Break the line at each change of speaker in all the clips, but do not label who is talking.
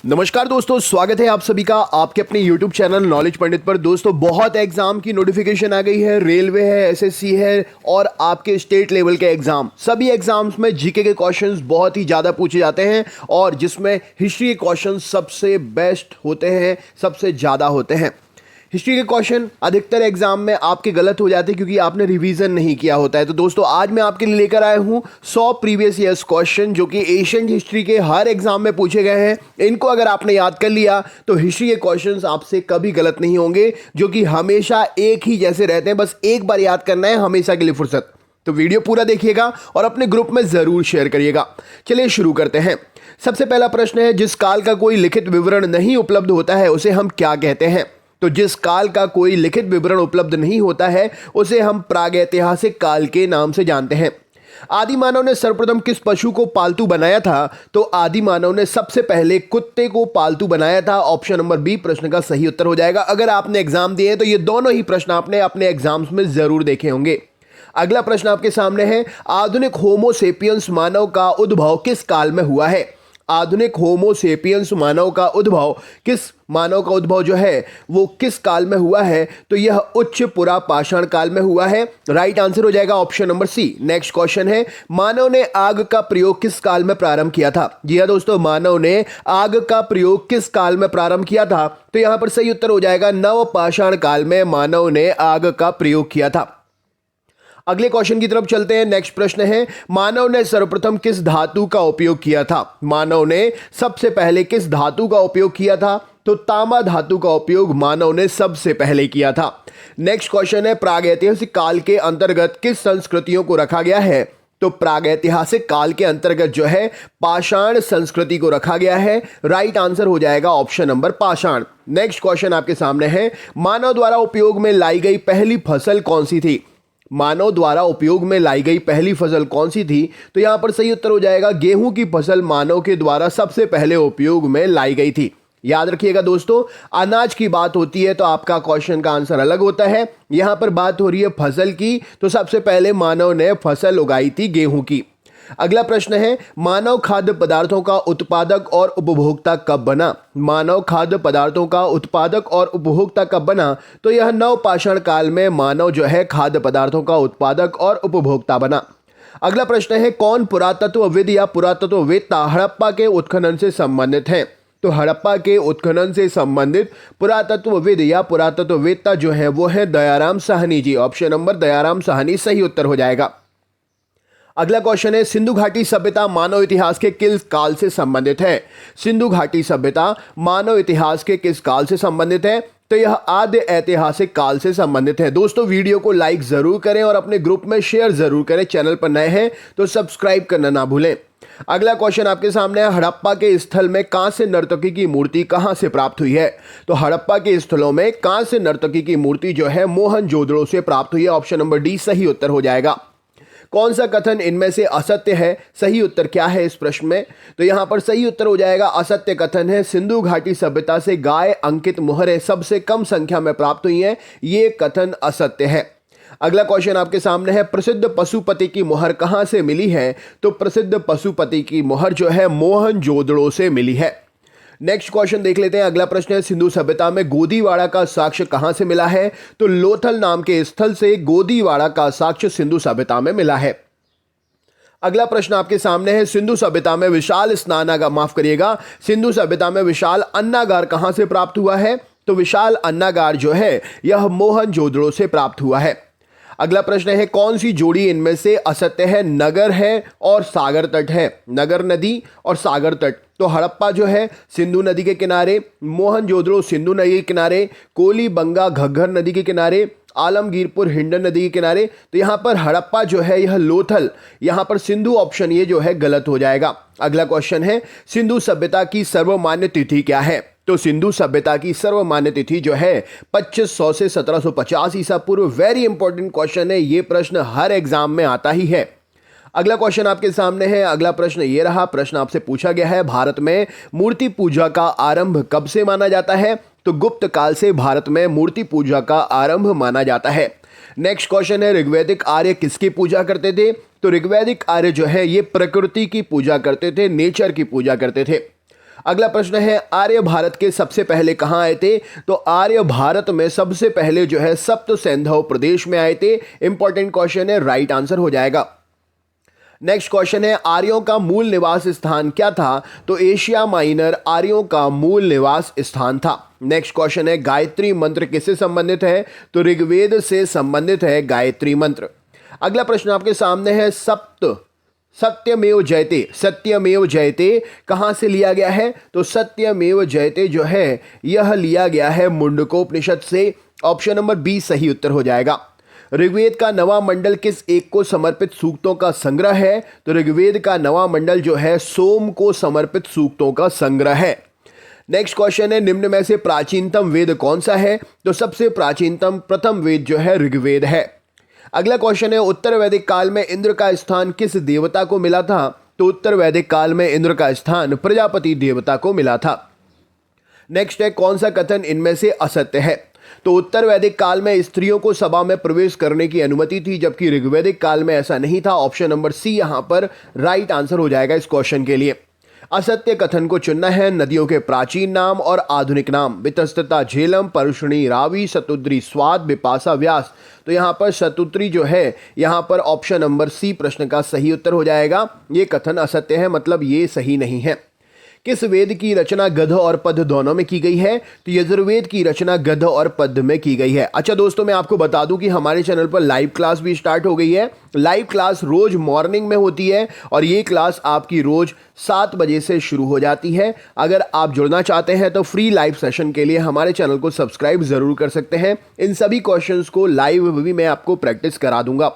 नमस्कार दोस्तों, स्वागत है आप सभी का आपके अपने YouTube चैनल नॉलेज पंडित पर। दोस्तों बहुत एग्जाम की नोटिफिकेशन आ गई है, रेलवे है, एसएससी है और आपके स्टेट लेवल के एग्जाम। सभी एग्जाम्स में जीके के क्वेश्चंस बहुत ही ज़्यादा पूछे जाते हैं और जिसमें हिस्ट्री के क्वेश्चंस सबसे बेस्ट होते हैं, सबसे ज़्यादा होते हैं। हिस्ट्री के क्वेश्चन अधिकतर एग्जाम में आपके गलत हो जाते हैं क्योंकि आपने रिवीजन नहीं किया होता है। तो दोस्तों आज मैं आपके लिए लेकर आया हूं 100 प्रीवियस ईयर्स क्वेश्चन जो कि एशियन हिस्ट्री के हर एग्जाम में पूछे गए हैं। इनको अगर आपने याद कर लिया तो हिस्ट्री के क्वेश्चंस आपसे कभी गलत नहीं होंगे, जो कि हमेशा एक ही जैसे रहते हैं। बस एक बार याद करना है, हमेशा के लिए फुर्सत। तो वीडियो पूरा देखिएगा और अपने ग्रुप में जरूर शेयर करिएगा। चलिए शुरू करते हैं। सबसे पहला प्रश्न है, जिस काल का कोई लिखित विवरण नहीं उपलब्ध होता है उसे हम क्या कहते हैं? तो जिस काल का कोई लिखित विवरण उपलब्ध नहीं होता है उसे हम प्रागैतिहासिक काल के नाम से जानते हैं। आदि मानव ने सर्वप्रथम किस पशु को पालतू बनाया था? तो आदि मानव ने सबसे पहले कुत्ते को पालतू बनाया था। ऑप्शन नंबर बी प्रश्न का सही उत्तर हो जाएगा। अगर आपने एग्जाम दिए हैं तो ये दोनों ही प्रश्न आपने अपने एग्जाम्स में जरूर देखे होंगे। अगला प्रश्न आपके सामने है, आधुनिक होमो सेपियंस मानव का उद्भव किस काल में हुआ है? आधुनिक होमो सेपियंस मानव का उद्भव जो है वो किस काल में हुआ है? तो यह उच्च पुरा पाषाण काल में हुआ है। राइट आंसर हो जाएगा option number C. Next question है, मानव ने आग का प्रयोग किस काल में प्रारंभ किया था? जी हाँ दोस्तों, मानव ने आग का प्रयोग किस काल में प्रारंभ किया था? तो यहां पर सही उत्तर हो जाएगा नव पाषाण काल में मानव ने आग का प्रयोग किया था। अगले क्वेश्चन की तरफ चलते हैं। नेक्स्ट प्रश्न है, मानव ने सर्वप्रथम किस धातु का उपयोग किया था? मानव ने सबसे पहले किस धातु का उपयोग किया था? तो तांबा धातु का उपयोग मानव ने सबसे पहले किया था। नेक्स्ट क्वेश्चन है, प्रागैतिहासिक काल के अंतर्गत किस संस्कृतियों को रखा गया है? तो प्रागैतिहासिक काल के अंतर्गत जो है पाषाण संस्कृति को रखा गया है। राइट आंसर हो जाएगा ऑप्शन नंबर पाषाण। नेक्स्ट क्वेश्चन आपके सामने है, मानव द्वारा उपयोग में लाई गई पहली फसल कौन सी थी? मानव द्वारा उपयोग में लाई गई पहली फसल कौन सी थी? तो यहां पर सही उत्तर हो जाएगा गेहूं की फसल मानव के द्वारा सबसे पहले उपयोग में लाई गई थी। याद रखिएगा दोस्तों, अनाज की बात होती है तो आपका क्वेश्चन का आंसर अलग होता है। यहां पर बात हो रही है फसल की, तो सबसे पहले मानव ने फसल उगाई थी गेहूं की। अगला प्रश्न है, मानव खाद्य पदार्थों का उत्पादक और उपभोक्ता कब बना? मानव खाद्य पदार्थों का उत्पादक और उपभोक्ता कब बना? तो यह नव पाषाण काल में मानव जो है खाद्य पदार्थों का उत्पादक और उपभोक्ता बना। अगला प्रश्न है, कौन पुरातत्वविद या पुरातत्ववेत्ता हड़प्पा के उत्खनन से संबंधित है? तो हड़प्पा के उत्खनन से संबंधित पुरातत्वविद या पुरातत्ववेत्ता जो है वो है दयाराम साहनी जी। ऑप्शन नंबर दयाराम साहनी सही उत्तर हो जाएगा। अगला क्वेश्चन है, सिंधु घाटी सभ्यता मानव इतिहास के किस काल से संबंधित है? सिंधु घाटी सभ्यता मानव इतिहास के किस काल से संबंधित है? तो यह आद्य ऐतिहासिक काल से संबंधित है। दोस्तों वीडियो को लाइक जरूर करें और अपने ग्रुप में शेयर जरूर करें। चैनल पर नए हैं तो सब्सक्राइब करना ना भूलें। अगला क्वेश्चन आपके सामने है, हड़प्पा के स्थल में कांस्य नर्तकी की मूर्ति कहां से प्राप्त हुई है? तो हड़प्पा के स्थलों में कांस्य नर्तकी की मूर्ति जो है मोहनजोदड़ो से प्राप्त हुई है। ऑप्शन नंबर डी सही उत्तर हो जाएगा। कौन सा कथन इनमें से असत्य है? सही उत्तर क्या है इस प्रश्न में? तो यहां पर सही उत्तर हो जाएगा असत्य कथन है, सिंधु घाटी सभ्यता से गाय अंकित मोहरें सबसे कम संख्या में प्राप्त हुई हैं। ये कथन असत्य है। अगला क्वेश्चन आपके सामने है, प्रसिद्ध पशुपति की मोहर कहां से मिली है? तो प्रसिद्ध पशुपति की मोहर जो है मोहनजोदड़ो से मिली है। नेक्स्ट क्वेश्चन देख लेते हैं। अगला प्रश्न है, सिंधु सभ्यता में गोदीवाड़ा का साक्ष्य कहां से मिला है? तो लोथल नाम के स्थल से गोदीवाड़ा का साक्ष्य सिंधु सभ्यता में मिला है। अगला प्रश्न आपके सामने है, सिंधु सभ्यता में विशाल सिंधु सभ्यता में विशाल अन्नागार कहां से प्राप्त हुआ है? तो विशाल अन्नागार जो है यह मोहनजोदड़ो से प्राप्त हुआ है। अगला प्रश्न है, कौन सी जोड़ी इनमें से असत्य है? नगर है और सागर तट है। नगर नदी और सागर तट। तो हड़प्पा जो है सिंधु नदी के किनारे, मोहनजोदड़ो सिंधु नदी के किनारे, कोलीबंगा घग्गर नदी के किनारे, आलमगीरपुर हिंडन नदी के किनारे। तो यहां पर हड़प्पा जो है यह लोथल, यहां पर सिंधु ऑप्शन ये जो है गलत हो जाएगा। अगला क्वेश्चन है, सिंधु सभ्यता की सर्वमान्य तिथि क्या है? तो सिंधु सभ्यता की सर्वमान्य तिथि जो है 2500 से 1750 ईसा पूर्व। वेरी इंपॉर्टेंट क्वेश्चन है, ये प्रश्न हर एग्जाम में आता ही है। अगला क्वेश्चन आपके सामने है। अगला प्रश्न ये रहा, प्रश्न आपसे पूछा गया है, भारत में मूर्ति पूजा का आरंभ कब से माना जाता है? तो गुप्त काल से भारत में मूर्ति पूजा का आरंभ माना जाता है। नेक्स्ट क्वेश्चन है, ऋग्वैदिक आर्य किसकी पूजा करते थे? तो ऋग्वैदिक आर्य जो है ये प्रकृति की पूजा करते थे, नेचर की पूजा करते थे। अगला प्रश्न है आर्य भारत के सबसे पहले कहाँ आए थे? तो आर्य भारत में सबसे पहले जो है सप्त सैंधव प्रदेश में आए थे। इंपॉर्टेंट क्वेश्चन है, राइट आंसर हो जाएगा। नेक्स्ट क्वेश्चन है आर्यों का मूल निवास स्थान क्या था? तो एशिया माइनर आर्यों का मूल निवास स्थान था। नेक्स्ट क्वेश्चन है गायत्री मंत्र किससे संबंधित है? तो ऋग्वेद से संबंधित है गायत्री मंत्र। अगला प्रश्न आपके सामने है सत्यमेव जयते, सत्यमेव जयते कहां से लिया गया है? तो सत्यमेव जयते जो है यह लिया गया है मुंडकोपनिषद से। ऑप्शन नंबर बी सही उत्तर हो जाएगा। ऋग्वेद का नवा मंडल किस एक को समर्पित सूक्तों का संग्रह है? तो ऋग्वेद का नवा मंडल जो है सोम को समर्पित सूक्तों का संग्रह है। नेक्स्ट क्वेश्चन है निम्न में से प्राचीनतम वेद कौन सा है? तो सबसे प्राचीनतम प्रथम वेद जो है ऋग्वेद है। अगला क्वेश्चन है उत्तर वैदिक काल में इंद्र का स्थान किस देवता को मिला था? तो उत्तर वैदिक काल में इंद्र का स्थान प्रजापति देवता को मिला था। नेक्स्ट है कौन सा कथन इनमें से असत्य है? तो उत्तर वैदिक काल में स्त्रियों को सभा में प्रवेश करने की अनुमति थी, जबकि ऋग्वैदिक काल में ऐसा नहीं था। ऑप्शन नंबर सी यहां पर राइट आंसर हो जाएगा इस क्वेश्चन के लिए। असत्य कथन को चुनना है। नदियों के प्राचीन नाम और आधुनिक नाम वितस्तता, झेलम, परुष्णी, रावी, शतुद्री, स्वाद, बिपाशा, व्यास। तो यहां पर शतुद्री जो है यहां पर ऑप्शन नंबर सी प्रश्न का सही उत्तर हो जाएगा। ये कथन असत्य है, मतलब ये सही नहीं है। किस वेद की रचना गद्य और पद्य दोनों में की गई है? तो यजुर्वेद की रचना गद्य और पद्य में की गई है। अच्छा दोस्तों, मैं आपको बता दूं कि हमारे चैनल पर लाइव क्लास भी स्टार्ट हो गई है। लाइव क्लास रोज मॉर्निंग में होती है और ये क्लास आपकी रोज 7 बजे से शुरू हो जाती है। अगर आप जुड़ना चाहते हैं तो फ्री लाइव सेशन के लिए हमारे चैनल को सब्सक्राइब जरूर कर सकते हैं। इन सभी क्वेश्चंस को लाइव भी मैं आपको प्रैक्टिस करा दूंगा।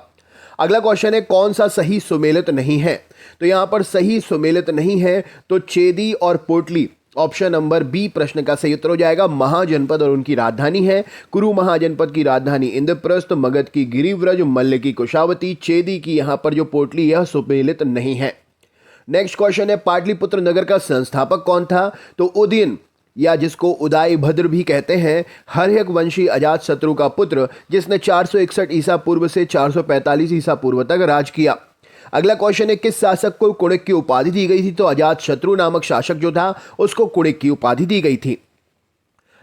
अगला क्वेश्चन है कौन सा सही सुमेलित नहीं है? तो यहां पर सही सुमेलित नहीं है तो चेदी और पोटली। ऑप्शन नंबर बी प्रश्न का सही उत्तर हो जाएगा। महाजनपद और उनकी राजधानी है। कुरु महाजनपद की राजधानी इंद्रप्रस्थ, मगध की गिरिव्रज, मल्ल की कुशावती, चेदी की यहां पर जो पोटली यह सुमेलित नहीं है। नेक्स्ट क्वेश्चन है पाटलिपुत्र नगर का संस्थापक कौन था? तो उदयन या जिसको उदय भद्र भी कहते हैं, हर्यक वंशी अजातशत्रु का पुत्र, जिसने 461 ईसा पूर्व से 445 ईसा पूर्व तक राज किया। अगला क्वेश्चन है किस शासक को कुणिक की उपाधि दी गई थी? तो अजातशत्रु नामक शासक जो था उसको कुणिक की उपाधि दी गई थी।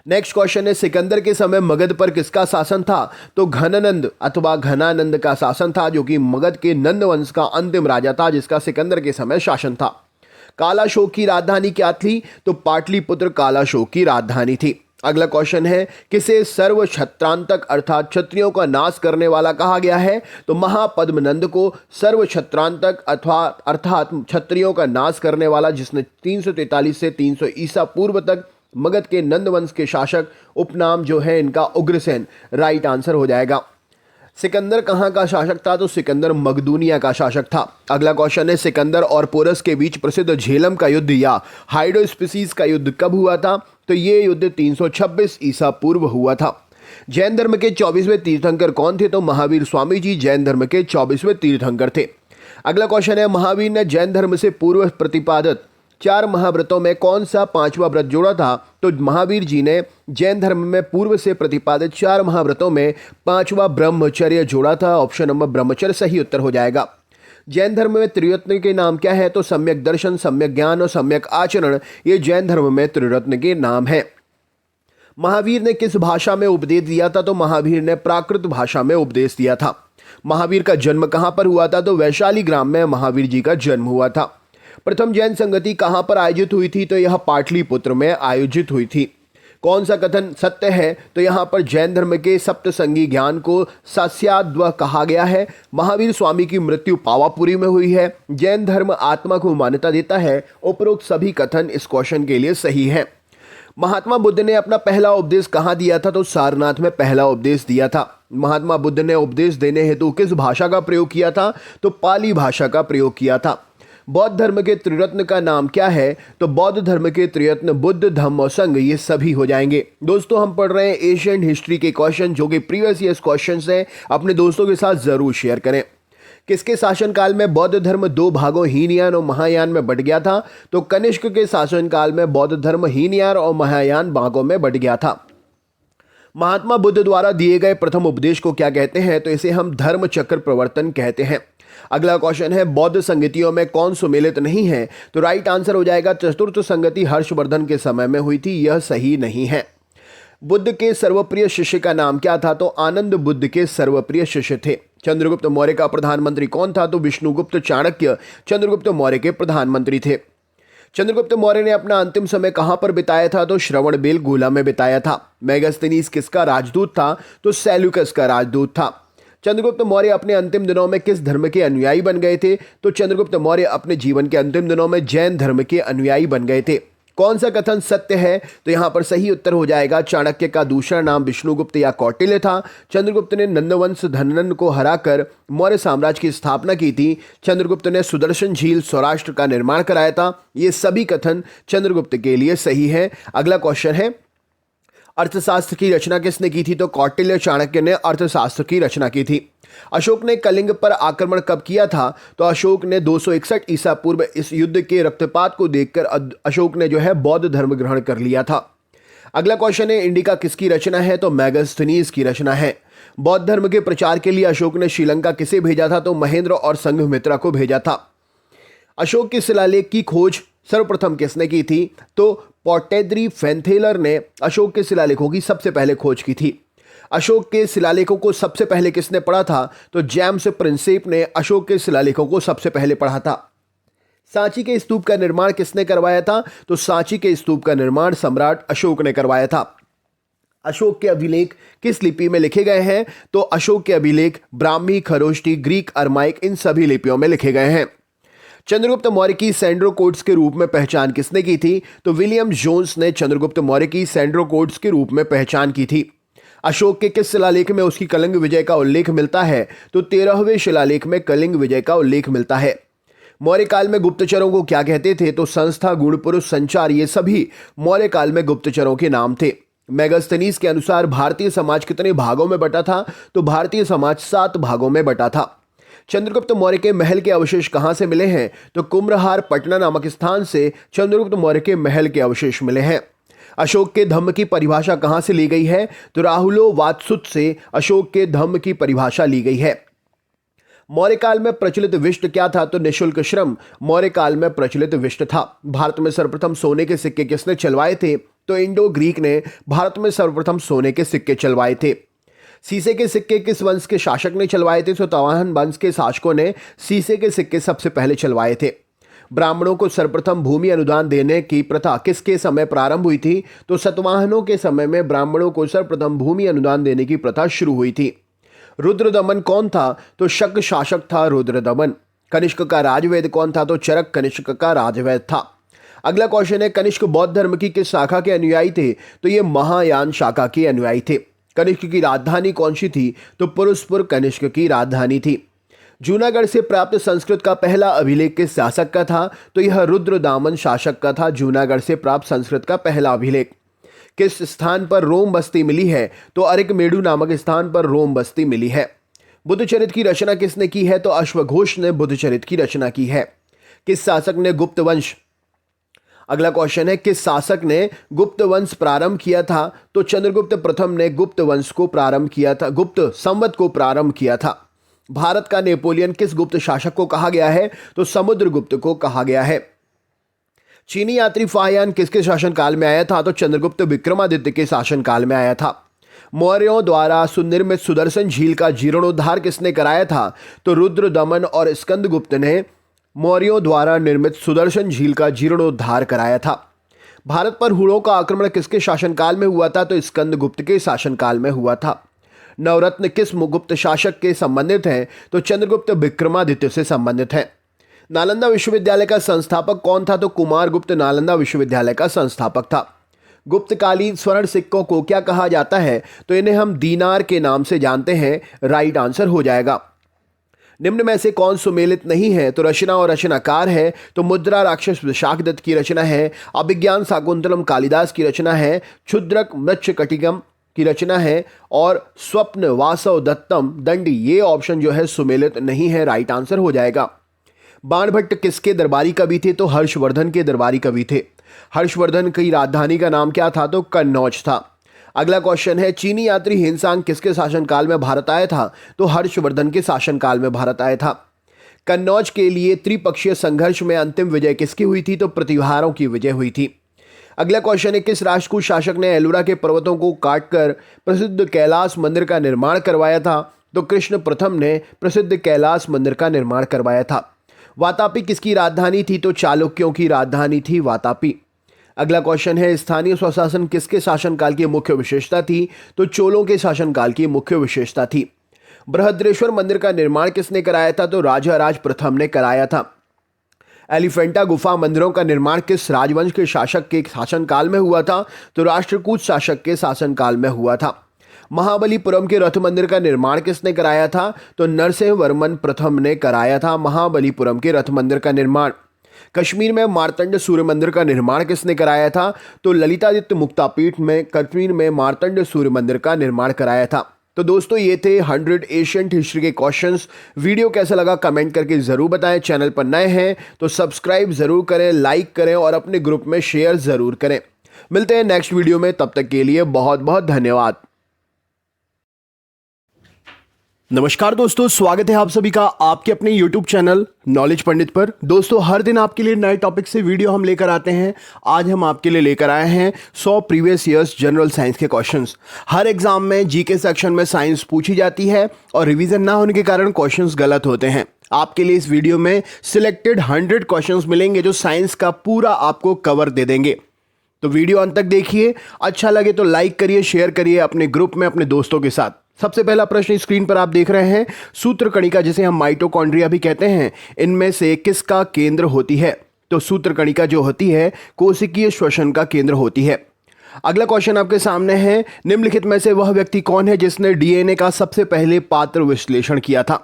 नेक्स्ट क्वेश्चन है सिकंदर के समय मगध पर किसका शासन था? तो घनानंद अथवा घनानंद का शासन था, जो कि मगध के नंद वंश का अंतिम राजा था, जिसका सिकंदर के समय शासन था। कालाशोक की राजधानी क्या थी? तो पाटलिपुत्र कालाशोक की राजधानी थी। अगला क्वेश्चन है किसे सर्व छत्रांतक अर्थात क्षत्रियों का नाश करने वाला कहा गया है? तो महापद्मनंद को सर्व छत्रांतक अर्थात क्षत्रियों का नाश करने वाला, जिसने 343 से 300 ईसा पूर्व तक मगध के नंद वंश के शासक, उपनाम जो है इनका उग्रसेन। राइट आंसर हो जाएगा। सिकंदर कहाँ का शासक था? तो सिकंदर मकदूनिया का शासक था। अगला क्वेश्चन है सिकंदर और पोरस के बीच प्रसिद्ध झेलम का युद्ध या हाइडोस्पिसीज का युद्ध कब हुआ था? तो ये युद्ध 326 ईसा पूर्व हुआ था। जैन धर्म के 24वें तीर्थंकर कौन थे? तो महावीर स्वामी जी जैन धर्म के 24वें तीर्थंकर थे। अगला क्वेश्चन है महावीर ने जैन धर्म से पूर्व प्रतिपादित 4 महाव्रतों में कौन सा 5वां व्रत जोड़ा था? तो महावीर जी ने जैन धर्म में पूर्व से प्रतिपादित 4 महाव्रतों में 5वां ब्रह्मचर्य जोड़ा था। ऑप्शन नंबर ब्रह्मचर्य सही उत्तर हो जाएगा। जैन धर्म में त्रिरत्न के नाम क्या है? तो सम्यक दर्शन, सम्यक ज्ञान और सम्यक आचरण, ये जैन धर्म में त्रिरत्न के नाम है। महावीर ने किस भाषा में उपदेश दिया था? तो महावीर ने प्राकृत भाषा में उपदेश दिया था। महावीर का जन्म कहां पर हुआ था? तो वैशाली ग्राम में महावीर जी का जन्म हुआ था। प्रथम जैन संगति कहां पर आयोजित हुई थी? तो यह पाटलिपुत्र में आयोजित हुई थी। कौन सा कथन सत्य है? तो यहां पर जैन धर्म के सप्तसंगी ज्ञान को सास्याद्व कहा गया है। महावीर स्वामी की मृत्यु पावापुरी में हुई है। जैन धर्म आत्मा को मान्यता देता है। उपरोक्त सभी कथन इस क्वेश्चन के लिए सही है। महात्मा बुद्ध ने अपना पहला उपदेश कहां दिया था? तो सारनाथ में पहला उपदेश दिया था। महात्मा बुद्ध ने उपदेश देने हेतु किस भाषा का प्रयोग किया था? तो पाली भाषा का प्रयोग किया था। बौद्ध धर्म के त्रिरत्न का नाम क्या है? तो बौद्ध धर्म के त्रिरत्न बुद्ध, धम्म और संघ, ये सभी हो जाएंगे। दोस्तों हम पढ़ रहे हैं एशियन हिस्ट्री के क्वेश्चन, जो कि प्रीवियस ईयर्स क्वेश्चंस हैं। अपने दोस्तों के साथ जरूर शेयर करें। किसके शासनकाल में बौद्ध धर्म 2 भागों हीनयान और महायान में बंट गया था? तो कनिष्क के शासनकाल में बौद्ध धर्म हीनयान और महायान भागों में बंट गया था। महात्मा बुद्ध द्वारा दिए गए प्रथम उपदेश को क्या कहते हैं? तो इसे हम धर्म चक्र प्रवर्तन कहते हैं। अगला क्वेश्चन है, बौद्ध संगतियों में कौन सुमेलित नहीं है? तो राइट आंसर हो जाएगा चतुर्थ संगति हर्षवर्धन के समय में हुई थी, यह सही नहीं है। बुद्ध के सर्वप्रिय शिष्य का नाम क्या था? तो आनंद बुद्ध के सर्वप्रिय शिष्य थे। चंद्रगुप्त मौर्य का प्रधानमंत्री कौन था? तो विष्णुगुप्त चाणक्य चंद्रगुप्त मौर्य के प्रधानमंत्री थे। चंद्रगुप्त मौर्य ने अपना अंतिम समय कहां पर बिताया था? तो श्रवणबेलगोला में बिताया था। मेगास्थनीज किसका राजदूत था? तो सेल्यूकस का राजदूत था। चंद्रगुप्त मौर्य अपने अंतिम दिनों में किस धर्म के अनुयायी बन गए थे? तो चंद्रगुप्त मौर्य अपने जीवन के अंतिम दिनों में जैन धर्म के अनुयायी बन गए थे। कौन सा कथन सत्य है? तो यहां पर सही उत्तर हो जाएगा चाणक्य का दूसरा नाम विष्णुगुप्त या कौटिल्य था। चंद्रगुप्त ने नंदवंश धननन को हराकर मौर्य साम्राज्य की स्थापना की थी। चंद्रगुप्त ने सुदर्शन झील सौराष्ट्र का निर्माण कराया था। ये सभी कथन चंद्रगुप्त के लिए सही है। अगला क्वेश्चन है, अर्थशास्त्र की रचना किसने की थी? तो कौटिल्य चाणक्य ने अर्थशास्त्र की रचना की थी। अशोक ने कलिंग पर आक्रमण कब किया था? तो अशोक ने 261 ईसा पूर्व। इस युद्ध के रक्तपात को देखकर अशोक ने जो है बौद्ध धर्म ग्रहण कर लिया था। अगला क्वेश्चन है, इंडिका किसकी रचना है? तो मेगास्थनीज की रचना है। बौद्ध धर्म के प्रचार के लिए अशोक ने श्रीलंका किसे भेजा था? तो महेंद्र और संघमित्रा को भेजा था। अशोक के शिलालेख की खोज सर्वप्रथम किसने की थी? तो पोर्टेद्री फेंथेलर ने अशोक के शिलालेखों की सबसे पहले खोज की थी। अशोक के शिलालेखों को सबसे पहले किसने पढ़ा था? तो जेम्स प्रिंसेप ने अशोक के शिलालेखों को सबसे पहले पढ़ा था। सांची के स्तूप का निर्माण किसने करवाया था? तो सांची के स्तूप का निर्माण सम्राट अशोक ने करवाया था। अशोक के अभिलेख किस लिपि में लिखे गए हैं? तो अशोक के अभिलेख ब्राह्मी, खरोष्टी, ग्रीक, अरमाइक इन सभी लिपियों में लिखे गए हैं। चंद्रगुप्त मौर्य की सैंड्रो कोड्स के रूप में पहचान किसने की थी? तो विलियम जोन्स ने चंद्रगुप्त मौर्य की सैंड्रो कोड्स के रूप में पहचान की थी। अशोक के किस शिलालेख में उसकी कलिंग विजय का उल्लेख मिलता है? तो 13वें शिलालेख में कलिंग विजय का उल्लेख मिलता है। मौर्य काल में गुप्तचरों को क्या कहते थे? तो संस्था, गुण, पुरुष, संचार, ये सभी मौर्य काल में गुप्तचरों के नाम थे। मेगास्थनीज के अनुसार भारतीय समाज कितने भागों में बटा था? तो भारतीय समाज 7 भागों में बटा था। चंद्रगुप्त मौर्य के महल के अवशेष कहां से मिले हैं? तो कुम्भरहार पटना नामक स्थान से चंद्रगुप्त मौर्य के महल के अवशेष मिले हैं। अशोक के धम्म की परिभाषा कहां से ली गई है? तो राहुलो वात्सुत से अशोक के धम्म की परिभाषा ली गई है। मौर्य काल में प्रचलित विष्ट क्या था? तो निःशुल्क श्रम मौर्य काल में प्रचलित विष्ट था। भारत में सर्वप्रथम सोने के सिक्के किसने चलवाए थे? तो इंडो ग्रीक ने भारत में सर्वप्रथम सोने के सिक्के चलवाए थे। सीसे के सिक्के किस वंश के शासक ने चलवाए थे? तो तवाहन वंश के शासकों ने सीसे के सिक्के सबसे पहले चलवाए थे। ब्राह्मणों को सर्वप्रथम भूमि अनुदान देने की प्रथा किसके समय प्रारंभ हुई थी? तो सतवाहनों के समय में ब्राह्मणों को सर्वप्रथम भूमि अनुदान देने की प्रथा शुरू हुई थी। रुद्रदमन कौन था? तो शक शासक था रुद्रदमन। कनिष्क का राजवैद्य कौन था? तो चरक कनिष्क का राजवैद्य था। अगला क्वेश्चन है, कनिष्क बौद्ध धर्म की किस शाखा के अनुयायी थे? तो ये महायान शाखा के अनुयायी थे। कनिष्क की राजधानी कौन सी थी? तो पुरुषपुर कनिष्क की राजधानी थी। जूनागढ़ से प्राप्त संस्कृत का पहला अभिलेख किस शासक का था? तो यह रुद्रदामन शासक का था। जूनागढ़ से प्राप्त संस्कृत का पहला अभिलेख। किस स्थान पर रोम बस्ती मिली है? तो अरिकमेडु नामक स्थान पर रोम बस्ती मिली है। बुद्धचरित की रचना किसने की है? तो अश्वघोष ने बुद्धचरित की रचना की है। किस शासक ने गुप्त वंश अगला क्वेश्चन है, किस शासक ने गुप्त वंश प्रारंभ किया था? तो चंद्रगुप्त प्रथम ने गुप्त वंश को प्रारंभ किया था, गुप्त संवत को प्रारंभ किया था। भारत का नेपोलियन किस गुप्त शासक को कहा गया है? तो समुद्रगुप्त को कहा गया है। चीनी यात्री फाहियान किसके शासनकाल में आया था? तो चंद्रगुप्त विक्रमादित्य के शासनकाल में आया था। मौर्यों द्वारा सुनिर्मित सुदर्शन झील का जीर्णोद्धार किसने कराया था? तो रुद्रदमन और स्कंदगुप्त ने मौर्यों द्वारा निर्मित सुदर्शन झील का जीर्णोद्धार कराया था। भारत पर हुणों का आक्रमण किसके शासनकाल में हुआ था? तो स्कंदगुप्त के शासनकाल में हुआ था। नवरत्न किस गुप्त शासक के संबंधित हैं? तो चंद्रगुप्त विक्रमादित्य से संबंधित है। नालंदा विश्वविद्यालय का संस्थापक कौन था? तो कुमारगुप्त नालंदा विश्वविद्यालय का संस्थापक था। गुप्तकालीन स्वर्ण सिक्कों को क्या कहा जाता है? तो इन्हें हम दीनार के नाम से जानते हैं। राइट आंसर हो जाएगा। निम्न में से कौन सुमेलित नहीं है? तो रचना और रचनाकार है। तो मुद्रा राक्षस शाकदत्त की रचना है। अभिज्ञान शाकुंतलम कालिदास की रचना है। क्षुद्रक मृच्छकटिकम की रचना है। और स्वप्न वासव दत्तम दंडी, ये ऑप्शन जो है सुमेलित नहीं है। राइट आंसर हो जाएगा। बाणभट्ट किसके दरबारी कवि थे? तो हर्षवर्धन के दरबारी कवि थे। हर्षवर्धन की राजधानी का नाम क्या था? तो कन्नौज था। अगला क्वेश्चन है चीनी यात्री हिनसांग किसके शासनकाल में भारत आया था? तो हर्षवर्धन के शासनकाल में भारत आया था। कन्नौज के लिए त्रिपक्षीय संघर्ष में अंतिम विजय किसकी हुई थी? तो प्रतिहारों की विजय हुई थी। अगला क्वेश्चन है किस राष्ट्रकूट शासक ने एलोरा के पर्वतों को काटकर प्रसिद्ध कैलाश मंदिर का निर्माण करवाया था? तो कृष्ण प्रथम ने प्रसिद्ध कैलाश मंदिर का निर्माण करवाया था। वातापी किसकी राजधानी थी? तो चालुक्यों की राजधानी थी वातापी। अगला क्वेश्चन है स्थानीय स्वशासन किसके शासनकाल की मुख्य विशेषता थी? तो चोलों के शासनकाल की मुख्य विशेषता थी। बृहद्रेश्वर मंदिर का निर्माण किसने कराया था? तो राजा राज प्रथम ने कराया था। एलिफेंटा गुफा मंदिरों का निर्माण किस राजवंश के शासक के शासनकाल में हुआ था? तो राष्ट्रकूट शासक के शासनकाल में हुआ था। महाबलीपुरम के रथ मंदिर का निर्माण किसने कराया था? तो नरसिंहवर्मन प्रथम ने कराया था महाबलीपुरम के रथ मंदिर का निर्माण। कश्मीर में मार्तंड सूर्य मंदिर का निर्माण किसने कराया था? तो ललितादित्य मुक्तापीठ में कश्मीर में मार्तंड सूर्य मंदिर का निर्माण कराया था। तो दोस्तों ये थे 100 एशियंट हिस्ट्री के क्वेश्चंस। वीडियो कैसा लगा कमेंट करके ज़रूर बताएं। चैनल पर नए हैं तो सब्सक्राइब ज़रूर करें, लाइक करें और अपने ग्रुप में शेयर ज़रूर करें। मिलते हैं नेक्स्ट वीडियो में, तब तक के लिए बहुत बहुत धन्यवाद। नमस्कार दोस्तों, स्वागत है आप सभी का आपके अपने YouTube चैनल नॉलेज पंडित पर। दोस्तों हर दिन आपके लिए नए टॉपिक से वीडियो हम लेकर आते हैं। आज हम आपके लिए लेकर आए हैं 100 प्रीवियस ईयर्स जनरल साइंस के क्वेश्चंस। हर एग्जाम में जीके सेक्शन में साइंस पूछी जाती है और रिवीजन ना होने के कारण क्वेश्चंस गलत होते हैं। आपके लिए इस वीडियो में सिलेक्टेड 100 क्वेश्चंस मिलेंगे जो साइंस का पूरा आपको कवर दे देंगे। तो वीडियो अंत तक देखिए, अच्छा लगे तो लाइक करिए, शेयर करिए अपने ग्रुप में अपने दोस्तों के साथ। सबसे पहला प्रश्न स्क्रीन पर आप देख रहे हैं, सूत्रकणिका जिसे हम माइटोकॉन्ड्रिया भी कहते हैं, इनमें से किसका केंद्र होती है? तो सूत्रकणिका जो होती है कोशिकीय श्वसन का केंद्र होती है। अगला क्वेश्चन आपके सामने है, निम्नलिखित में से वह व्यक्ति कौन है जिसने डीएनए का सबसे पहले पात्र विश्लेषण किया था?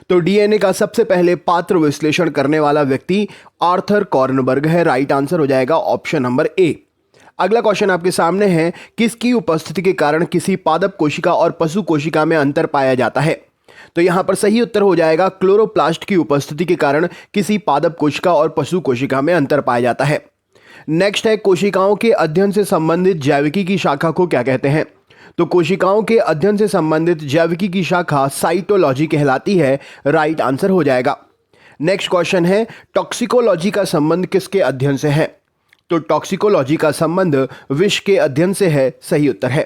तो डीएनए का सबसे पहले पात्र विश्लेषण करने वाला व्यक्ति आर्थर कॉर्नबर्ग है। राइट आंसर हो जाएगा ऑप्शन नंबर ए। अगला क्वेश्चन आपके सामने है, किसकी उपस्थिति के कारण किसी पादप कोशिका और पशु कोशिका में अंतर पाया जाता है? तो यहां पर सही उत्तर हो जाएगा क्लोरोप्लास्ट की उपस्थिति के कारण किसी पादप कोशिका और पशु कोशिका में अंतर पाया जाता है। नेक्स्ट है, कोशिकाओं के अध्ययन से संबंधित जैविकी की शाखा को क्या कहते हैं? तो कोशिकाओं के अध्ययन से संबंधित जैविकी की शाखा साइटोलॉजी कहलाती है। राइट आंसर हो जाएगा। नेक्स्ट क्वेश्चन है, टॉक्सिकोलॉजी का संबंध किसके अध्ययन से है? तो टॉक्सिकोलॉजी का संबंध विष के अध्ययन से है। सही उत्तर है।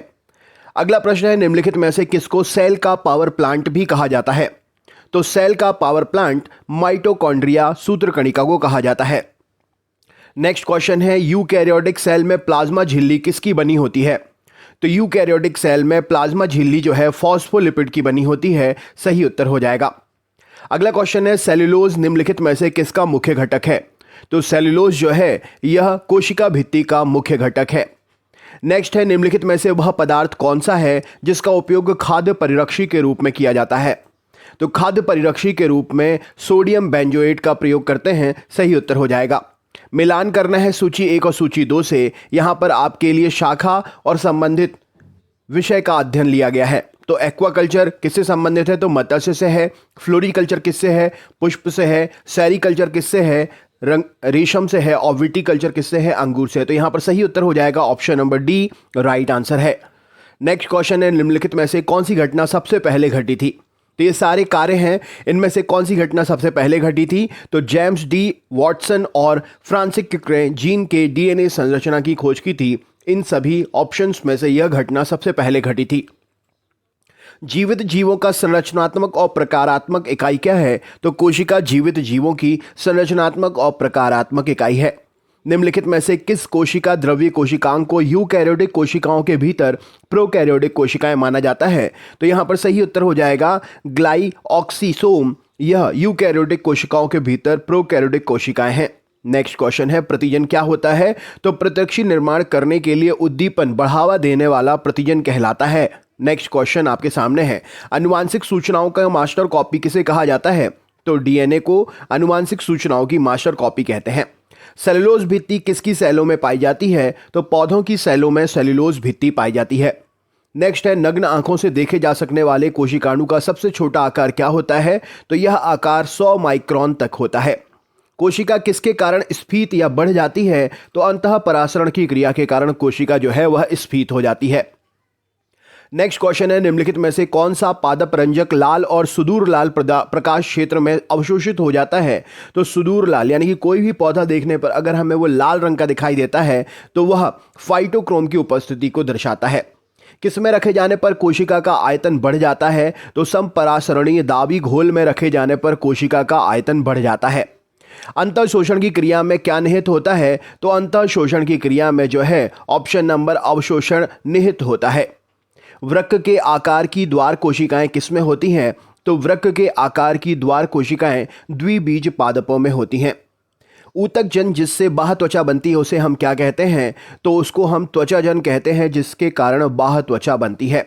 अगला प्रश्न है, निम्नलिखित में से किसको सेल का पावर प्लांट भी कहा जाता है? तो सेल का पावर प्लांट माइटोकॉन्ड्रिया सूत्रकणिका को कहा जाता है। नेक्स्ट क्वेश्चन है, यूकैरियोटिक सेल में प्लाज्मा झिल्ली किसकी बनी होती है? तो यूकैरियोटिक सेल में प्लाज्मा झिल्ली जो है फॉस्फोलिपिड की बनी होती है। सही उत्तर हो जाएगा। अगला क्वेश्चन है, सेल्यूलोज निम्नलिखित में से किसका मुख्य घटक है? तो सेल्यूलोज जो है यह कोशिका भित्ति का मुख्य घटक है। नेक्स्ट है, निम्नलिखित में से वह पदार्थ कौन सा है जिसका उपयोग खाद्य परिरक्षी के रूप में किया जाता है? तो खाद्य परिरक्षी के रूप में सोडियम बेंजोएट का प्रयोग करते हैं। सही उत्तर हो जाएगा। मिलान करना है सूची 1 और सूची 2 से। यहां पर आपके लिए शाखा और संबंधित विषय का अध्ययन लिया गया है। तो एक्वाकल्चर किससे संबंधित है? तो मत्स्य से है। फ्लोरिकल्चर किससे है? पुष्प से है। सेरिकल्चर किससे है? रेशम से है। और विटीकल्चर किससे है? अंगूर से। तो यहां पर सही उत्तर हो जाएगा option number D. Right answer है। नेक्स्ट क्वेश्चन है, निम्नलिखित में से कौन सी घटना सबसे पहले घटी थी? तो ये सारे कार्य हैं, इनमें से कौन सी घटना सबसे पहले घटी थी? तो जेम्स डी वॉटसन और फ्रांसिस क्रिक ने जीन के डीएनए संरचना की खोज की थी। इन सभी ऑप्शंस में से यह घटना सबसे पहले घटी थी। जीवित जीवों का संरचनात्मक और प्रकारात्मक इकाई क्या है? तो कोशिका जीवित जीवों की संरचनात्मक और प्रकारात्मक इकाई है। निम्नलिखित में से किस कोशिका द्रव्य कोशिकाओं को यूकैरियोटिक कोशिकाओं के भीतर प्रोकैरियोटिक कोशिकाएं माना जाता है? तो यहां पर सही उत्तर हो जाएगा ग्लाइऑक्सीसोम। यह यूकैरियोटिक कोशिकाओं के भीतर प्रोकैरियोटिक कोशिकाएं हैं। नेक्स्ट क्वेश्चन है, प्रतिजन क्या होता है? तो प्रत्यक्षी निर्माण करने के लिए उद्दीपन बढ़ावा देने वाला प्रतिजन कहलाता है। नेक्स्ट क्वेश्चन आपके सामने है, आनुवांशिक सूचनाओं का मास्टर कॉपी किसे कहा जाता है? तो डीएनए को आनुवांशिक सूचनाओं की मास्टर कॉपी कहते हैं। सेलुलोज भित्ति किसकी सेलों में पाई जाती है? तो पौधों की सेलों में सेलुलोज भित्ति पाई जाती है। नेक्स्ट है, नग्न आंखों से देखे जा सकने वाले कोशिकाणु का सबसे छोटा आकार क्या होता है? तो यह आकार 100 माइक्रोन तक होता है। कोशिका किसके कारण स्फीत या बढ़ जाती है? तो अंतः परासरण की क्रिया के कारण कोशिका जो है वह स्फीत हो जाती है। नेक्स्ट क्वेश्चन है, निम्नलिखित में से कौन सा पादप रंजक लाल और सुदूर लाल प्रकाश क्षेत्र में अवशोषित हो जाता है? तो सुदूर लाल यानी कि कोई भी पौधा देखने पर अगर हमें वो लाल रंग का दिखाई देता है तो वह फाइटोक्रोम की उपस्थिति को दर्शाता है। किसमें रखे जाने पर कोशिका का आयतन बढ़ जाता है? तो समपरासरणीय दाबी घोल में रखे जाने पर कोशिका का आयतन बढ़ जाता है। अंतःशोषण की क्रिया में क्या निहित होता है? तो अंतःशोषण की क्रिया में जो है ऑप्शन नंबर अवशोषण निहित होता है। वृक्क के आकार की द्वार कोशिकाएं किसमें होती हैं? तो वृक्क के आकार की द्वार कोशिकाएं द्विबीज पादपों में होती हैं। ऊतकजन जिससे बाह्य त्वचा बनती है उसे हम क्या कहते हैं? तो उसको हम त्वचाजन कहते हैं, जिसके कारण बाह्य त्वचा बनती है।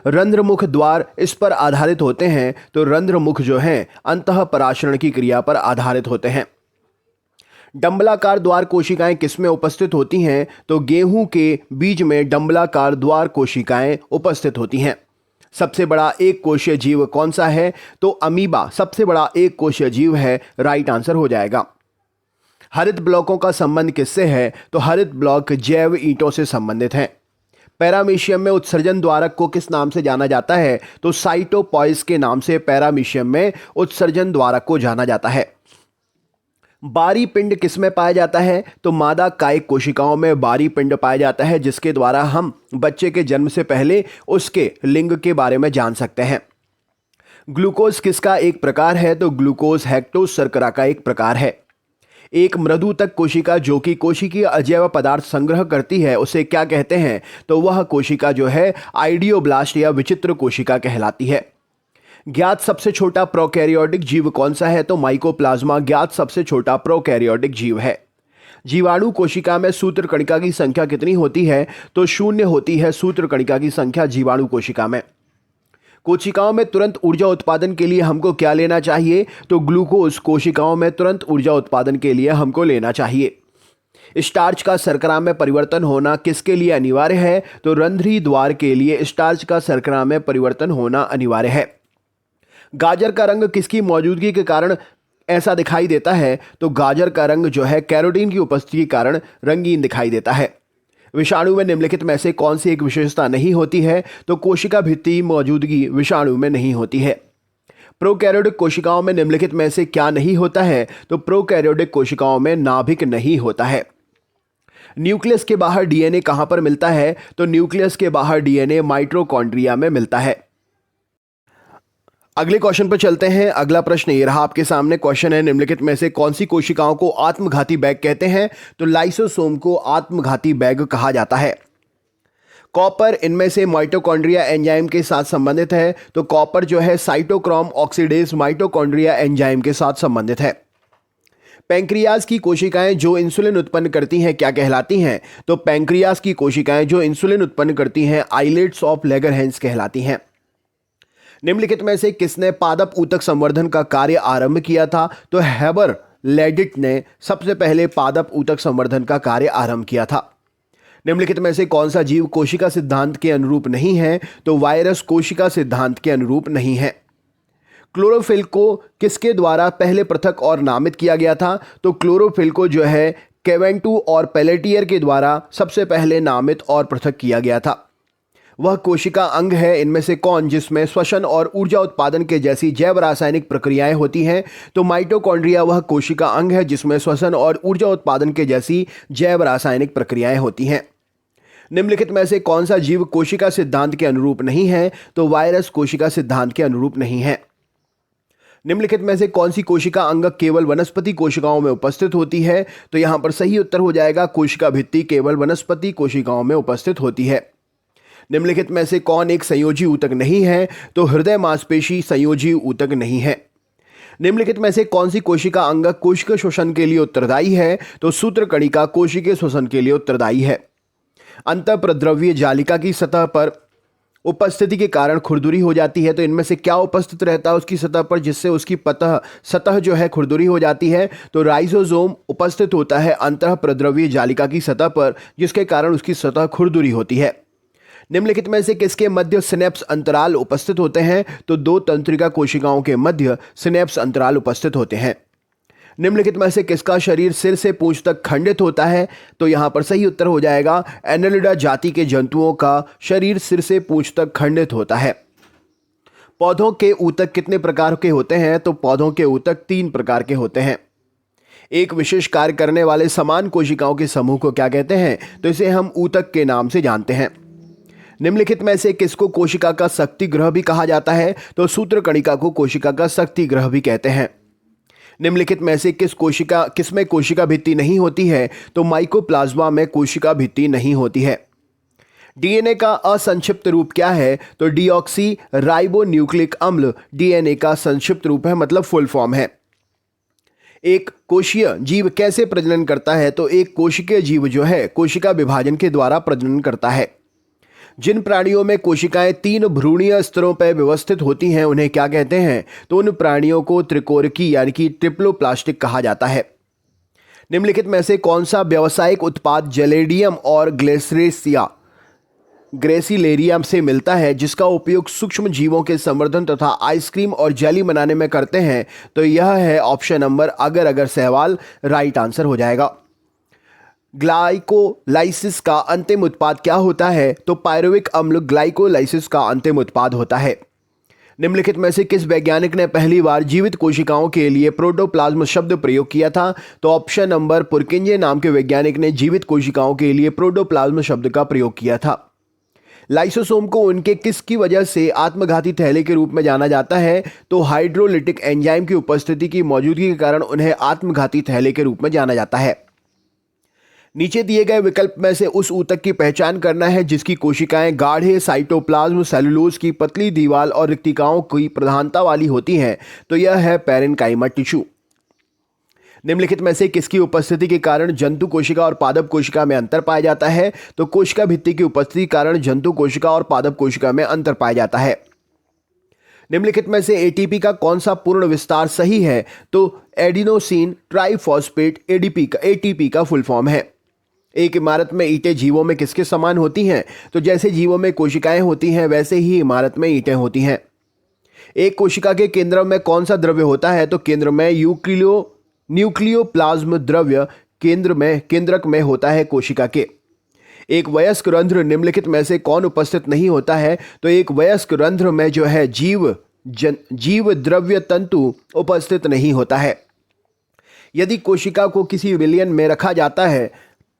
रंध्रमुख द्वार इस पर आधारित होते हैं, तो रंध्रमुख जो हैं अंतःपराशरण की क्रिया पर आधारित होते हैं। डंबलाकार द्वार कोशिकाएं किसमें उपस्थित होती हैं? तो गेहूं के बीज में डंबलाकार द्वार कोशिकाएं उपस्थित होती हैं। सबसे बड़ा एक कोशीय जीव कौन सा है? तो अमीबा सबसे बड़ा एक कोशीय जीव है, राइट आंसर हो जाएगा। हरित ब्लॉकों का संबंध किससे है? तो हरित ब्लॉक जैव ईंटों से संबंधित हैं। पैरामीशियम में उत्सर्जन द्वारक को किस नाम से जाना जाता है? तो साइटोपॉइस के नाम से पैरामीशियम में उत्सर्जन द्वारक को जाना जाता है। बारी पिंड किसमें पाया जाता है? तो मादा कायिक कोशिकाओं में बारी पिंड पाया जाता है, जिसके द्वारा हम बच्चे के जन्म से पहले उसके लिंग के बारे में जान सकते हैं। ग्लूकोज किसका एक प्रकार है? तो ग्लूकोज हेक्टोज शर्करा का एक प्रकार है। एक मृदुतक कोशिका जो कि कोशिकीय अजैव पदार्थ संग्रह करती है उसे क्या कहते हैं? तो वह कोशिका जो है आइडियोब्लास्ट या विचित्र कोशिका कहलाती है। ज्ञात सबसे छोटा प्रोकैरियोटिक जीव कौन सा है? तो माइकोप्लाज्मा ज्ञात सबसे छोटा प्रोकैरियोटिक जीव है। जीवाणु कोशिका में सूत्र कणिका की संख्या कितनी होती है? तो 0 होती है सूत्र कणिका की संख्या जीवाणु कोशिका में। कोशिकाओं में तुरंत ऊर्जा उत्पादन के लिए हमको क्या लेना चाहिए? तो ग्लूकोज कोशिकाओं में तुरंत ऊर्जा उत्पादन के लिए हमको लेना चाहिए। स्टार्च का शर्करा में परिवर्तन होना किसके लिए अनिवार्य है? तो रंध्री द्वार के लिए स्टार्च का शर्करा में परिवर्तन होना अनिवार्य है। गाजर का रंग किसकी मौजूदगी के कारण ऐसा दिखाई देता है? तो गाजर का रंग जो है कैरोटीन की उपस्थिति के कारण रंगीन दिखाई देता है। विषाणु में निम्नलिखित में से कौन सी एक विशेषता नहीं होती है? तो कोशिका भित्ति मौजूदगी विषाणु में नहीं होती है। प्रोकैरियोटिक कोशिकाओं में निम्नलिखित में से क्या नहीं होता है? तो प्रोकैरियोटिक कोशिकाओं में नाभिक नहीं होता है। न्यूक्लियस के बाहर डीएनए कहां पर मिलता है? तो न्यूक्लियस के बाहर डीएनए माइटोकॉन्ड्रिया में मिलता है। अगले क्वेश्चन पर चलते हैं। अगला प्रश्न ये रहा आपके सामने। क्वेश्चन है, निम्नलिखित में से कौन सी कोशिकाओं को आत्मघाती बैग कहते हैं? तो लाइसोसोम को आत्मघाती बैग कहा जाता है। कॉपर इनमें से माइटोकॉन्ड्रिया एंजाइम के साथ संबंधित है। तो कॉपर जो है साइटोक्रोम ऑक्सीडेज माइटोकॉन्ड्रिया एंजाइम के साथ संबंधित है। पैंक्रियाज की कोशिकाएं जो इंसुलिन उत्पन्न करती हैं क्या कहलाती हैं? तो पैंक्रियाज की कोशिकाएं जो इंसुलिन उत्पन्न करती हैं आइलेट्स ऑफ लेगरहैंस कहलाती हैं। निम्नलिखित में से किसने पादप ऊतक संवर्धन का कार्य आरंभ किया था? तो हेबर लेडिट ने सबसे पहले पादप ऊतक संवर्धन का कार्य आरंभ किया था। निम्नलिखित में से कौन सा जीव कोशिका सिद्धांत के अनुरूप नहीं है? तो वायरस कोशिका सिद्धांत के अनुरूप नहीं है। क्लोरोफिल को किसके द्वारा पहले पृथक और नामित किया गया था? तो क्लोरोफिल को जो है केवेंटू और पेलेटियर के द्वारा सबसे पहले नामित और पृथक किया गया था। वह कोशिका अंग है इनमें से कौन जिसमें श्वसन और ऊर्जा उत्पादन के जैसी जैव रासायनिक प्रक्रियाएं होती हैं? तो माइटोकॉन्ड्रिया वह कोशिका अंग है जिसमें श्वसन और ऊर्जा उत्पादन के जैसी जैव रासायनिक प्रक्रियाएं होती हैं। निम्नलिखित में से कौन सा जीव कोशिका सिद्धांत के अनुरूप नहीं है? तो वायरस कोशिका सिद्धांत के अनुरूप नहीं है। निम्नलिखित में से कौन सी कोशिका अंग केवल वनस्पति कोशिकाओं में उपस्थित होती है? तो यहां पर सही उत्तर हो जाएगा कोशिका भित्ति केवल वनस्पति कोशिकाओं में उपस्थित होती है। निम्नलिखित में से कौन एक संयोजी ऊतक नहीं है? तो हृदय मांसपेशी संयोजी ऊतक नहीं है। निम्नलिखित में से कौन सी कोशिका अंग कोशिका श्वसन के लिए उत्तरदायी है? तो सूत्रकणिका कोशिकीय श्वसन के लिए उत्तरदायी है। अंतःप्रद्रव्य जालिका की सतह पर उपस्थिति के कारण खुरदुरी हो जाती है। तो इनमें से क्या उपस्थित रहता है उसकी सतह पर जिससे उसकी सतह जो है खुरदुरी हो जाती है? तो राइजोसोम उपस्थित होता है अंतःप्रद्रव्य जालिका की सतह पर, जिसके कारण उसकी सतह खुरदुरी होती है। निम्नलिखित में से किसके मध्य सिनेप्स अंतराल उपस्थित होते हैं? तो दो तंत्रिका कोशिकाओं के मध्य सिनेप्स अंतराल उपस्थित होते हैं। निम्नलिखित में से किसका शरीर सिर से पूंछ तक खंडित होता है? तो यहां पर सही उत्तर हो जाएगा एनेलिडा जाति के जंतुओं का शरीर सिर से पूंछ तक खंडित होता है। पौधों के ऊतक कितने प्रकार के होते हैं? तो पौधों के ऊतक 3 प्रकार के होते हैं। एक विशेष कार्य करने वाले समान कोशिकाओं के समूह को क्या कहते हैं? तो इसे हम ऊतक के नाम से जानते हैं। निम्नलिखित में से किसको कोशिका का शक्ति ग्रह भी कहा जाता है? तो सूत्रकणिका को कोशिका का शक्ति ग्रह भी कहते हैं। निम्नलिखित में से किसमें कोशिका भित्ति नहीं होती है? तो माइकोप्लाज्मा में कोशिका भित्ति नहीं होती है। डीएनए का असंक्षिप्त रूप क्या है? तो डीऑक्सी राइबोन्यूक्लिक अम्ल डीएनए का संक्षिप्त रूप है, मतलब फुल फॉर्म है। एक कोशिकीय जीव कैसे प्रजनन करता है? तो एक कोशिकीय जीव जो है कोशिका विभाजन के द्वारा प्रजनन करता है। जिन प्राणियों में कोशिकाएं 3 भ्रूणीय स्तरों पर व्यवस्थित होती हैं उन्हें क्या कहते हैं? तो उन प्राणियों को त्रिकोरकी यानी कि ट्रिप्लोप्लास्टिक कहा जाता है। निम्नलिखित में से कौन सा व्यावसायिक उत्पाद जेलेडियम और ग्रेसिलेरियम से मिलता है जिसका उपयोग सूक्ष्म जीवों के संवर्धन तथा आइसक्रीम और जेली बनाने में करते हैं? तो यह है ऑप्शन नंबर अगर सहवाल, राइट आंसर हो जाएगा। ग्लाइकोलाइसिस का अंतिम उत्पाद क्या होता है? तो पायरुविक अम्ल ग्लाइकोलाइसिस का अंतिम उत्पाद होता है। निम्नलिखित में से किस वैज्ञानिक ने पहली बार जीवित कोशिकाओं के लिए प्रोटोप्लाज्म शब्द प्रयोग किया था? तो ऑप्शन नंबर पुरकिंजे नाम के वैज्ञानिक ने जीवित कोशिकाओं के लिए प्रोटोप्लाज्म शब्द का प्रयोग किया था। लाइसोसोम को उनके किसकी वजह से आत्मघाती थैले के रूप में जाना जाता है? तो हाइड्रोलिटिक एंजाइम की उपस्थिति की मौजूदगी के कारण उन्हें आत्मघाती थैले के रूप में जाना जाता है। नीचे दिए गए विकल्प में से उस ऊतक की पहचान करना है जिसकी कोशिकाएं गाढ़े साइटोप्लाज्म सेलुलोज की पतली दीवार और रिक्तिकाओं की प्रधानता वाली होती हैं। तो यह है पैरेन्काइमा टिश्यू। निम्नलिखित में से किसकी उपस्थिति के कारण जंतु कोशिका और पादप कोशिका में अंतर पाया जाता है? तो कोशिका भित्ति की उपस्थिति के कारण जंतु कोशिका और पादप कोशिका में अंतर पाया जाता है। निम्नलिखित में से एटीपी का कौन सा पूर्ण विस्तार सही है? तो एडिनोसिन ट्राइफॉस्फेट एटीपी का फुल फॉर्म है। एक इमारत में ईंटें जीवों में किसके समान होती हैं? तो जैसे जीवों में कोशिकाएं होती हैं वैसे ही इमारत में ईंटें होती हैं। एक कोशिका के केंद्र में कौन सा द्रव्य होता है? तो केंद्र में न्यूक्लियोप्लाज्म द्रव्य केंद्रक में होता है कोशिका के। एक वयस्क रंध्र निम्नलिखित में से कौन उपस्थित नहीं होता है? तो एक वयस्क रंध्र में जो है जीव द्रव्य तंतु उपस्थित नहीं होता है। यदि कोशिका को किसी विलयन में रखा जाता है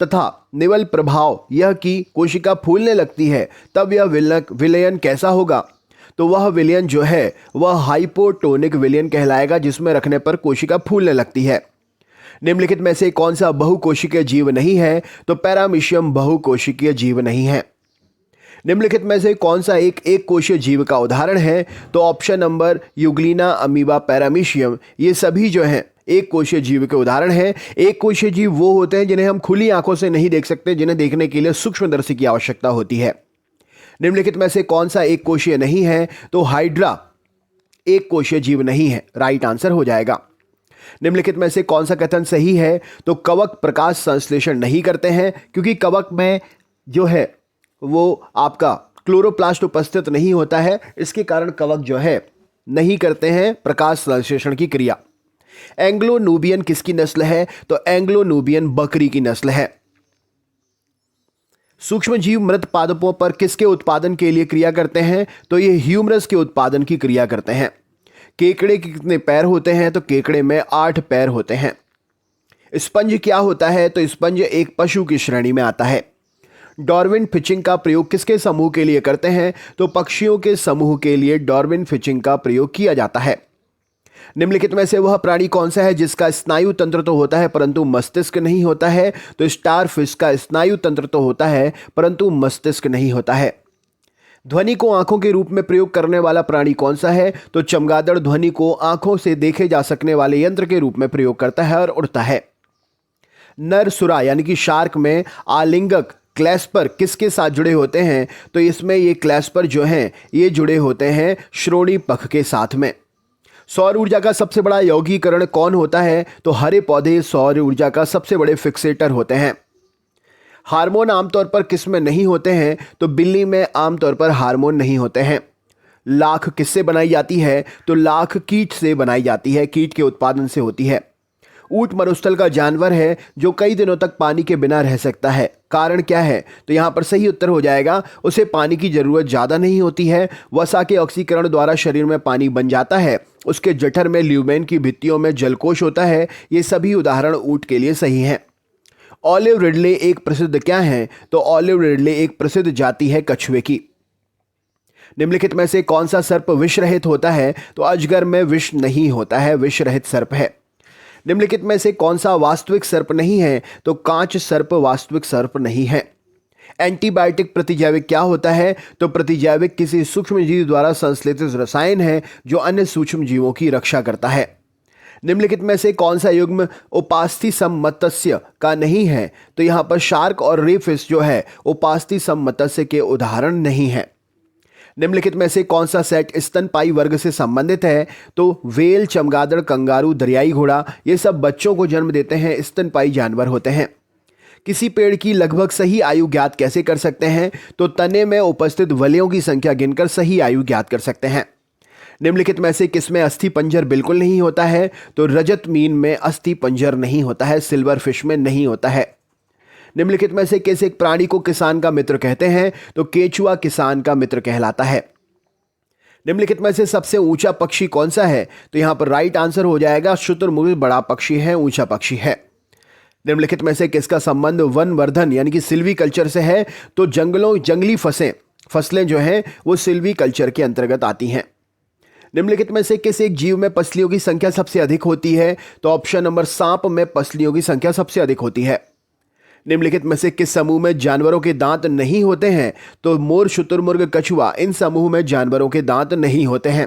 तथा निवल प्रभाव यह कि कोशिका फूलने लगती है, तब यह विलयन कैसा होगा? तो वह विलयन जो है वह हाइपोटोनिक विलयन कहलाएगा, जिसमें रखने पर कोशिका फूलने लगती है। निम्नलिखित में से कौन सा बहुकोशिकीय जीव नहीं है? तो पैरामीशियम बहुकोशिकीय जीव नहीं है। निम्नलिखित में से कौन सा एक कोशीय जीव का उदाहरण है? तो option number Euglena, amoeba, paramecium, ये सभी जो हैं एक कोशीय जीव के उदाहरण हैं। एक कोशीय जीव वो होते हैं जिन्हें हम खुली आंखों से नहीं देख सकते, जिन्हें देखने के लिए सूक्ष्मदर्शी की आवश्यकता होती है। निम्नलिखित में से कौन सा एक कोशीय नहीं है? तो हाइड्रा एक कोशीय जीव नहीं है, राइट आंसर हो जाएगा। निम्नलिखित में से कौन सा कथन सही है? तो कवक प्रकाश संश्लेषण नहीं करते हैं, क्योंकि कवक में जो है वो आपका क्लोरोप्लास्ट उपस्थित नहीं होता है, इसके कारण कवक जो है नहीं करते हैं प्रकाश संश्लेषण की क्रिया। एंग्लो नूबियन किसकी नस्ल है? तो एंग्लो नूबियन बकरी की नस्ल है। सूक्ष्म जीव मृत पादपों पर किसके उत्पादन के लिए क्रिया करते हैं? तो ये ह्यूमरस के उत्पादन की क्रिया करते हैं। केकड़े के कितने पैर होते हैं? तो केकड़े में 8 पैर होते हैं। स्पंज क्या होता है? तो स्पंज एक पशु की श्रेणी में आता है। डार्विन फिशिंग का प्रयोग किसके समूह के लिए करते हैं? तो पक्षियों के समूह के लिए डार्विन फिशिंग का प्रयोग किया जाता है। निम्नलिखित में से वह प्राणी कौन सा है जिसका स्नायु तंत्र तो होता है परंतु मस्तिष्क नहीं होता है? तो स्टारफिश का स्नायु तंत्र तो होता है परंतु मस्तिष्क नहीं होता है। ध्वनि को आंखों के रूप में प्रयोग करने वाला प्राणी कौन सा है? तो चमगादड़ ध्वनि को आंखों से देखे जा सकने वाले यंत्र के रूप में प्रयोग करता है और उड़ता है। नरसुरा यानी कि शार्क में आलिंगक क्लैस्पर किसके साथ जुड़े होते हैं? तो इसमें ये क्लैस्पर जो हैं ये जुड़े होते हैं श्रोणी पख के साथ में। सौर ऊर्जा का सबसे बड़ा यौगीकरण कौन होता है? तो हरे पौधे सौर ऊर्जा का सबसे बड़े फिक्सेटर होते हैं। हार्मोन आमतौर पर किस में नहीं होते हैं? तो बिल्ली में आमतौर पर हार्मोन नहीं होते हैं। लाख किससे बनाई जाती है? तो लाख कीट से बनाई जाती है, कीट के उत्पादन से होती है। ऊंट मरुस्थल का जानवर है जो कई दिनों तक पानी के बिना रह सकता है। कारण क्या है? तो यहाँ पर सही उत्तर हो जाएगा, उसे पानी की जरूरत ज़्यादा नहीं होती है। वसा के ऑक्सीकरण द्वारा शरीर में पानी बन जाता है। उसके जठर में ल्यूमेन की भित्तियों में जलकोश होता है। ये सभी उदाहरण ऊंट के लिए सही हैं। ऑलिव रिडले एक प्रसिद्ध क्या है? तो ऑलिव रिडले एक प्रसिद्ध जाति है कछुए की। निम्नलिखित में से कौन सा सर्प विष रहित होता है? तो अजगर में विष नहीं होता है, विष रहित सर्प है। निम्नलिखित में से कौन सा वास्तविक सर्प नहीं है? तो कांच सर्प वास्तविक सर्प नहीं है। एंटीबायोटिक प्रतिजैविक क्या होता है? तो प्रतिजैविक किसी सूक्ष्म जीव द्वारा संश्लेषित रसायन है जो अन्य सूक्ष्म जीवों की रक्षा करता है। निम्नलिखित में से कौन सा युग्म उपास्थि सम मत्स्य का नहीं है? तो यहाँ पर शार्क और रे फिश जो है उपास्थि सम मत्स्य के उदाहरण नहीं है। निम्नलिखित में से कौन सा सेट स्तनपायी वर्ग से संबंधित है? तो वेल, चमगादड़, कंगारू, दरियाई घोड़ा, ये सब बच्चों को जन्म देते हैं, स्तनपायी जानवर होते हैं। किसी पेड़ की लगभग सही आयु ज्ञात कैसे कर सकते हैं? तो तने में उपस्थित वलयों की संख्या गिनकर सही आयु ज्ञात कर सकते हैं। निम्नलिखित में से किसमें अस्थि पंजर बिल्कुल नहीं होता है? तो रजत मीन में अस्थि पंजर नहीं होता है, सिल्वर फिश में नहीं होता है। निम्नलिखित में से किस एक प्राणी को किसान का मित्र कहते हैं? तो केचुआ किसान का मित्र कहलाता है। निम्नलिखित में से सबसे ऊंचा पक्षी कौन सा है? तो यहां पर राइट आंसर हो जाएगा शुतुरमुर्ग बड़ा पक्षी है, ऊंचा पक्षी है। निम्नलिखित में से किसका संबंध वनवर्धन यानी कि सिल्वी कल्चर से है? तो जंगली फसलें जो हैं वो सिल्वी कल्चर के अंतर्गत आती हैं। निम्नलिखित में से किस एक जीव में पसलियों की संख्या सबसे अधिक होती है? तो ऑप्शन नंबर सांप में पसलियों की संख्या सबसे अधिक होती है। निम्नलिखित में से किस समूह में जानवरों के दांत नहीं होते हैं? तो मोर, शुतुरमुर्ग, कछुआ, इन समूह में जानवरों के दांत नहीं होते हैं।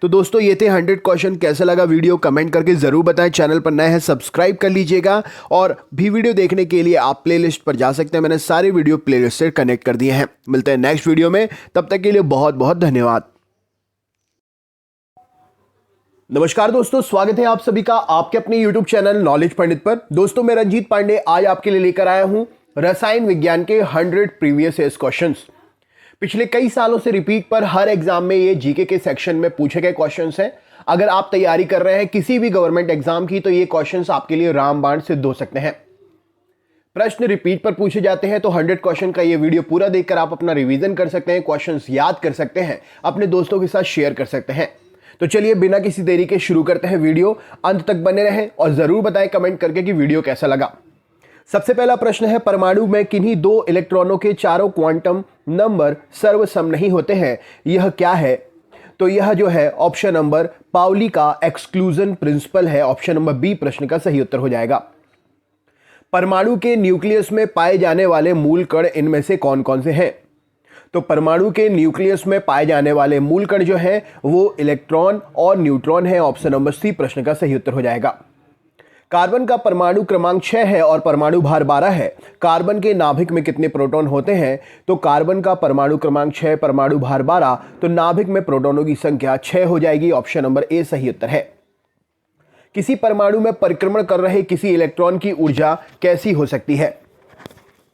तो दोस्तों ये थे 100 क्वेश्चन। कैसा लगा वीडियो कमेंट करके जरूर बताएं। चैनल पर नए हैं सब्सक्राइब कर लीजिएगा और भी वीडियो देखने के लिए आप प्लेलिस्ट पर जा सकते हैं। मैंने सारे वीडियो प्लेलिस्ट से कनेक्ट कर दिए हैं। मिलते हैं नेक्स्ट वीडियो में, तब तक के लिए बहुत बहुत धन्यवाद। नमस्कार दोस्तों, स्वागत है आप सभी का आपके अपने YouTube चैनल नॉलेज पंडित पर। दोस्तों मैं रंजीत पांडे आज आपके लिए लेकर आया हूं रसायन विज्ञान के 100 प्रीवियस ईयर क्वेश्चंस। पिछले कई सालों से रिपीट पर हर एग्जाम में ये जीके के सेक्शन में पूछे गए क्वेश्चंस हैं। अगर आप तैयारी कर रहे हैं किसी भी गवर्नमेंट एग्जाम की तो ये क्वेश्चंस आपके लिए रामबाण सिद्ध हो सकते हैं। प्रश्न रिपीट पर पूछे जाते हैं तो 100 क्वेश्चन का ये वीडियो पूरा देखकर आप अपना रिवीजन कर सकते हैं, क्वेश्चंस याद कर सकते हैं, अपने दोस्तों के साथ शेयर कर सकते हैं। तो चलिए बिना किसी देरी के शुरू करते हैं। वीडियो अंत तक बने रहें और जरूर बताएं कमेंट करके कि वीडियो कैसा लगा। सबसे पहला प्रश्न है, परमाणु में किन्हीं दो इलेक्ट्रॉनों के चारों क्वांटम नंबर सर्वसम नहीं होते हैं, यह क्या है? तो यह जो है ऑप्शन नंबर पाउली का एक्सक्लूजन प्रिंसिपल है। ऑप्शन नंबर बी प्रश्न का सही उत्तर हो जाएगा। परमाणु के न्यूक्लियस में पाए जाने वाले मूल कण इनमें से कौन कौन से हैं? तो परमाणु के न्यूक्लियस में पाए जाने वाले मूल कण जो है वो इलेक्ट्रॉन और न्यूट्रॉन है। ऑप्शन नंबर सी प्रश्न का सही उत्तर हो जाएगा। कार्बन का परमाणु क्रमांक 6 है और परमाणु भार 12 है। कार्बन के नाभिक में कितने प्रोटॉन होते हैं? तो कार्बन का परमाणु क्रमांक 6, परमाणु भार 12, तो नाभिक में प्रोटॉनों की संख्या 6 हो जाएगी। ऑप्शन नंबर ए सही उत्तर है। किसी परमाणु में परिक्रमण कर रहे किसी इलेक्ट्रॉन की ऊर्जा कैसी हो सकती है?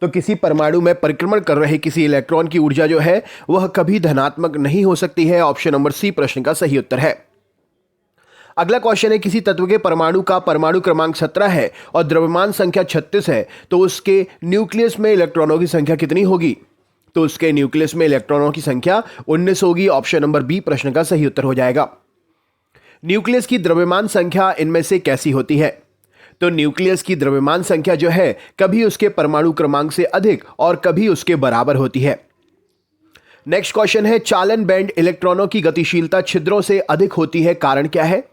तो किसी परमाणु में परिक्रमण कर रहे किसी इलेक्ट्रॉन की ऊर्जा जो है वह कभी धनात्मक नहीं हो सकती है। ऑप्शन नंबर सी प्रश्न का सही उत्तर है। अगला क्वेश्चन है, किसी तत्व के परमाणु का परमाणु क्रमांक 17 है और द्रव्यमान संख्या 36 है, तो उसके न्यूक्लियस में इलेक्ट्रॉनों की संख्या कितनी होगी? तो उसके न्यूक्लियस में इलेक्ट्रॉनों की संख्या 19 होगी। ऑप्शन नंबर बी प्रश्न का सही उत्तर हो जाएगा। न्यूक्लियस की द्रव्यमान संख्या इनमें से कैसी होती है? तो न्यूक्लियस की द्रव्यमान संख्या जो है कभी उसके परमाणु क्रमांक से अधिक और कभी उसके बराबर होती है। नेक्स्ट क्वेश्चन है, चालन बैंड इलेक्ट्रॉनों की गतिशीलता छिद्रों से अधिक होती है, कारण क्या है?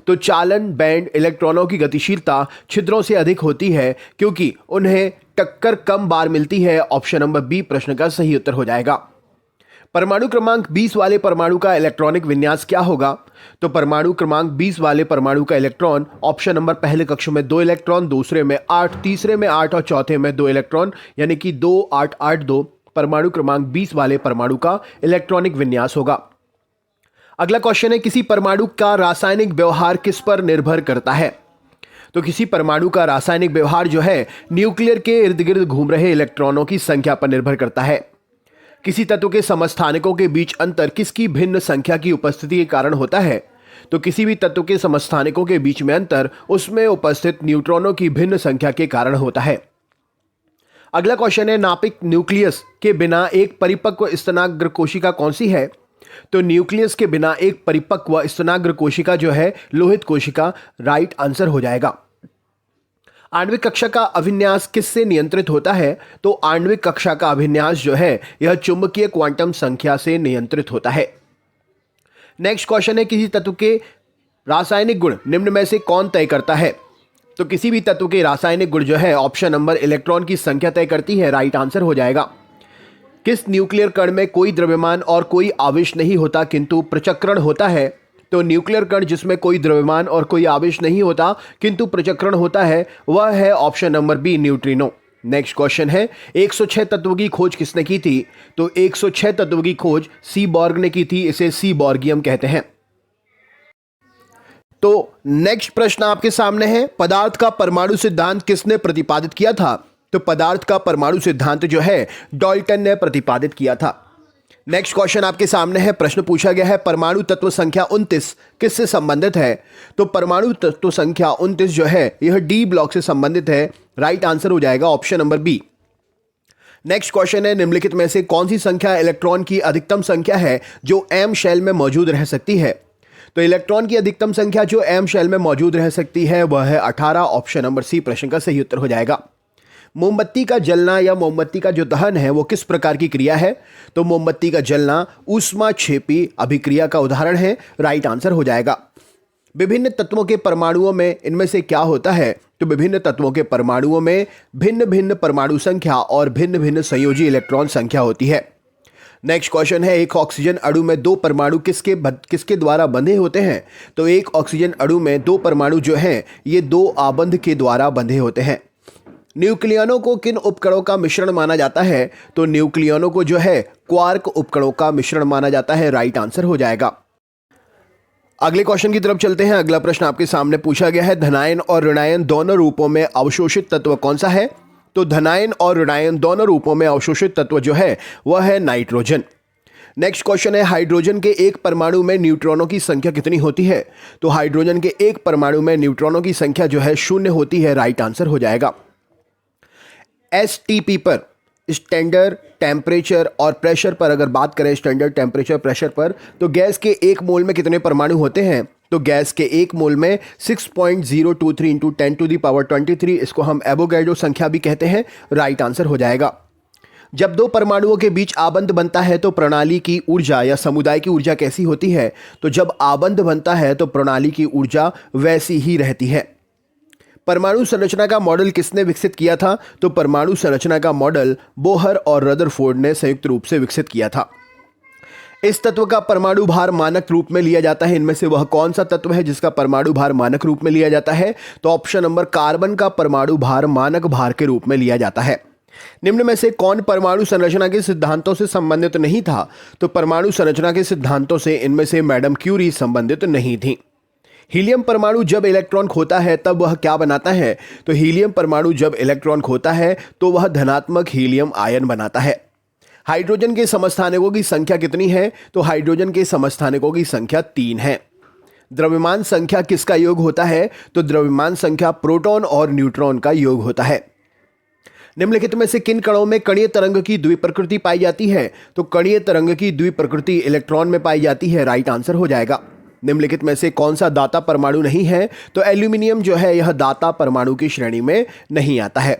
तो चालन बैंड इलेक्ट्रॉनों की गतिशीलता छिद्रों से अधिक होती है क्योंकि उन्हें टक्कर कम बार मिलती है। ऑप्शन नंबर बी प्रश्न का सही उत्तर हो जाएगा। परमाणु क्रमांक 20 वाले परमाणु का इलेक्ट्रॉनिक विन्यास क्या होगा? तो परमाणु क्रमांक 20 वाले परमाणु का इलेक्ट्रॉन, ऑप्शन नंबर पहले कक्ष में 2 इलेक्ट्रॉन, दूसरे में 8, तीसरे में 8 और चौथे में 2 इलेक्ट्रॉन, यानी कि 2 8 8 2 परमाणु क्रमांक 20 वाले परमाणु का इलेक्ट्रॉनिक विन्यास होगा। अगला क्वेश्चन है, किसी परमाणु का रासायनिक व्यवहार किस पर निर्भर करता है? तो किसी परमाणु का रासायनिक व्यवहार जो है न्यूक्लियर के इर्द गिर्द घूम रहे इलेक्ट्रॉनों की संख्या पर निर्भर करता है। किसी तत्व के समस्थानिकों के बीच अंतर किसकी भिन्न संख्या की उपस्थिति के कारण होता है? तो किसी भी तत्व के समस्थानिकों के बीच में अंतर उसमें उपस्थित न्यूट्रॉनों की भिन्न संख्या के कारण होता है। अगला क्वेश्चन है, नाभिक न्यूक्लियस के बिना एक परिपक्व स्तनाग्र कोशिका कौन सी है? तो न्यूक्लियस के बिना एक परिपक्व स्तनाग्र कोशिका जो है लोहित कोशिका राइट आंसर हो जाएगा। आणविक कक्षा का अभिन्यास किससे नियंत्रित होता है? तो आणविक कक्षा का अभिन्यास जो है यह चुंबकीय क्वांटम संख्या से नियंत्रित होता है। नेक्स्ट क्वेश्चन है, किसी तत्व के रासायनिक गुण निम्न में से कौन तय करता है? तो किसी भी तत्व के रासायनिक गुण जो है ऑप्शन नंबर इलेक्ट्रॉन की संख्या तय करती है, राइट आंसर हो जाएगा। किस न्यूक्लियर कण में कोई द्रव्यमान और कोई आवेश नहीं होता किंतु प्रचक्रण होता है? तो न्यूक्लियर कण जिसमें कोई द्रव्यमान और कोई आवेश नहीं होता किंतु प्रचक्रण होता है वह है option number B, neutrino. Next question है, 106 तत्वों की खोज किसने की थी? तो 106 तत्वों की खोज सीबॉर्ग ने की थी, इसे सीबॉर्गियम कहते हैं। तो नेक्स्ट प्रश्न आपके सामने है, पदार्थ का परमाणु सिद्धांत किसने प्रतिपादित किया था? तो पदार्थ का परमाणु सिद्धांत जो है डाल्टन ने प्रतिपादित किया था। नेक्स्ट क्वेश्चन आपके सामने है, प्रश्न पूछा गया है, परमाणु तत्व संख्या 29 किससे संबंधित है? तो परमाणु तत्व संख्या 29 जो है यह डी ब्लॉक से संबंधित है, राइट आंसर हो जाएगा option number B. Next question है, निम्नलिखित में से कौन सी संख्या इलेक्ट्रॉन की अधिकतम संख्या है जो एम शेल में मौजूद रह सकती है? तो इलेक्ट्रॉन की अधिकतम संख्या जो एम शेल में मौजूद रह सकती है वह है 18, ऑप्शन नंबर सी प्रश्न का सही उत्तर हो जाएगा। मोमबत्ती का जलना या मोमबत्ती का जो दहन है वो किस प्रकार की क्रिया है? तो मोमबत्ती का जलना ऊष्माक्षेपी अभिक्रिया का उदाहरण है, राइट आंसर हो जाएगा। विभिन्न तत्वों के परमाणुओं में इनमें से क्या होता है? तो विभिन्न तत्वों के परमाणुओं में भिन्न भिन्न परमाणु संख्या और भिन्न भिन्न संयोजी इलेक्ट्रॉन संख्या होती है। नेक्स्ट क्वेश्चन है, एक ऑक्सीजन अणु में दो परमाणु किसके द्वारा बंधे होते हैं? तो एक ऑक्सीजन अणु में दो परमाणु जो हैं ये दो आबंध के द्वारा बंधे होते हैं। न्यूक्लियनों को किन उपकणों का मिश्रण माना जाता है? तो न्यूक्लियनों को जो है क्वार्क उपकणों का मिश्रण माना जाता है, राइट आंसर हो जाएगा। अगले क्वेश्चन की तरफ चलते हैं। अगला प्रश्न आपके सामने पूछा गया है, धनायन और ऋणायन दोनों रूपों में अवशोषित तत्व कौन सा है? तो धनायन और ऋणायन दोनों रूपों में अवशोषित तत्व जो है वह है नाइट्रोजन। नेक्स्ट क्वेश्चन है, हाइड्रोजन के एक परमाणु में न्यूट्रॉनों की संख्या कितनी होती है? तो हाइड्रोजन के एक परमाणु में न्यूट्रॉनों की संख्या जो है 0 होती है, राइट आंसर हो जाएगा। एसटीपी पर स्टैंडर्ड टेम्परेचर और प्रेशर पर अगर बात करें, स्टैंडर्ड टेम्परेचर प्रेशर पर, तो गैस के एक मोल में कितने परमाणु होते हैं? तो गैस के एक मोल में 6.023 इंटू 10⁻23, इसको हम एवोगैड्रो संख्या भी कहते हैं, राइट आंसर हो जाएगा। जब दो परमाणुओं के बीच आबंध बनता है तो प्रणाली की ऊर्जा या समुदाय की ऊर्जा कैसी होती है? तो जब आबंध बनता है तो प्रणाली की ऊर्जा वैसी ही रहती है। परमाणु संरचना का मॉडल किसने विकसित किया था? तो परमाणु संरचना का मॉडल बोहर और रदरफोर्ड ने संयुक्त रूप से विकसित किया था। इस तत्व का परमाणु भार मानक रूप में लिया जाता है, इनमें से वह कौन सा तत्व है जिसका परमाणु भार मानक रूप में लिया जाता है? तो ऑप्शन नंबर कार्बन का परमाणु भार मानक भार के रूप में लिया जाता है। निम्न में से कौन परमाणु संरचना के सिद्धांतों से संबंधित नहीं था? तो परमाणु संरचना के सिद्धांतों से इनमें से मैडम क्यूरी संबंधित नहीं थी। हीलियम परमाणु जब इलेक्ट्रॉन खोता है तब वह क्या बनाता है? तो हीलियम परमाणु जब इलेक्ट्रॉन खोता है तो वह धनात्मक हीलियम आयन बनाता है। हाइड्रोजन के समस्थानिकों की संख्या कितनी है? तो हाइड्रोजन के समस्थानिकों की संख्या 3 है। द्रव्यमान संख्या किसका योग होता है? तो द्रव्यमान संख्या प्रोटॉन और न्यूट्रॉन का योग होता है। निम्नलिखित में से किन कणों में कणीय तरंग की द्विप्रकृति पाई जाती है? तो कणीय तरंग की द्विप्रकृति इलेक्ट्रॉन में पाई जाती है, राइट आंसर हो जाएगा। निम्नलिखित में से कौन सा दाता परमाणु नहीं है? तो एल्यूमिनियम जो है यह दाता परमाणु की श्रेणी में नहीं आता है।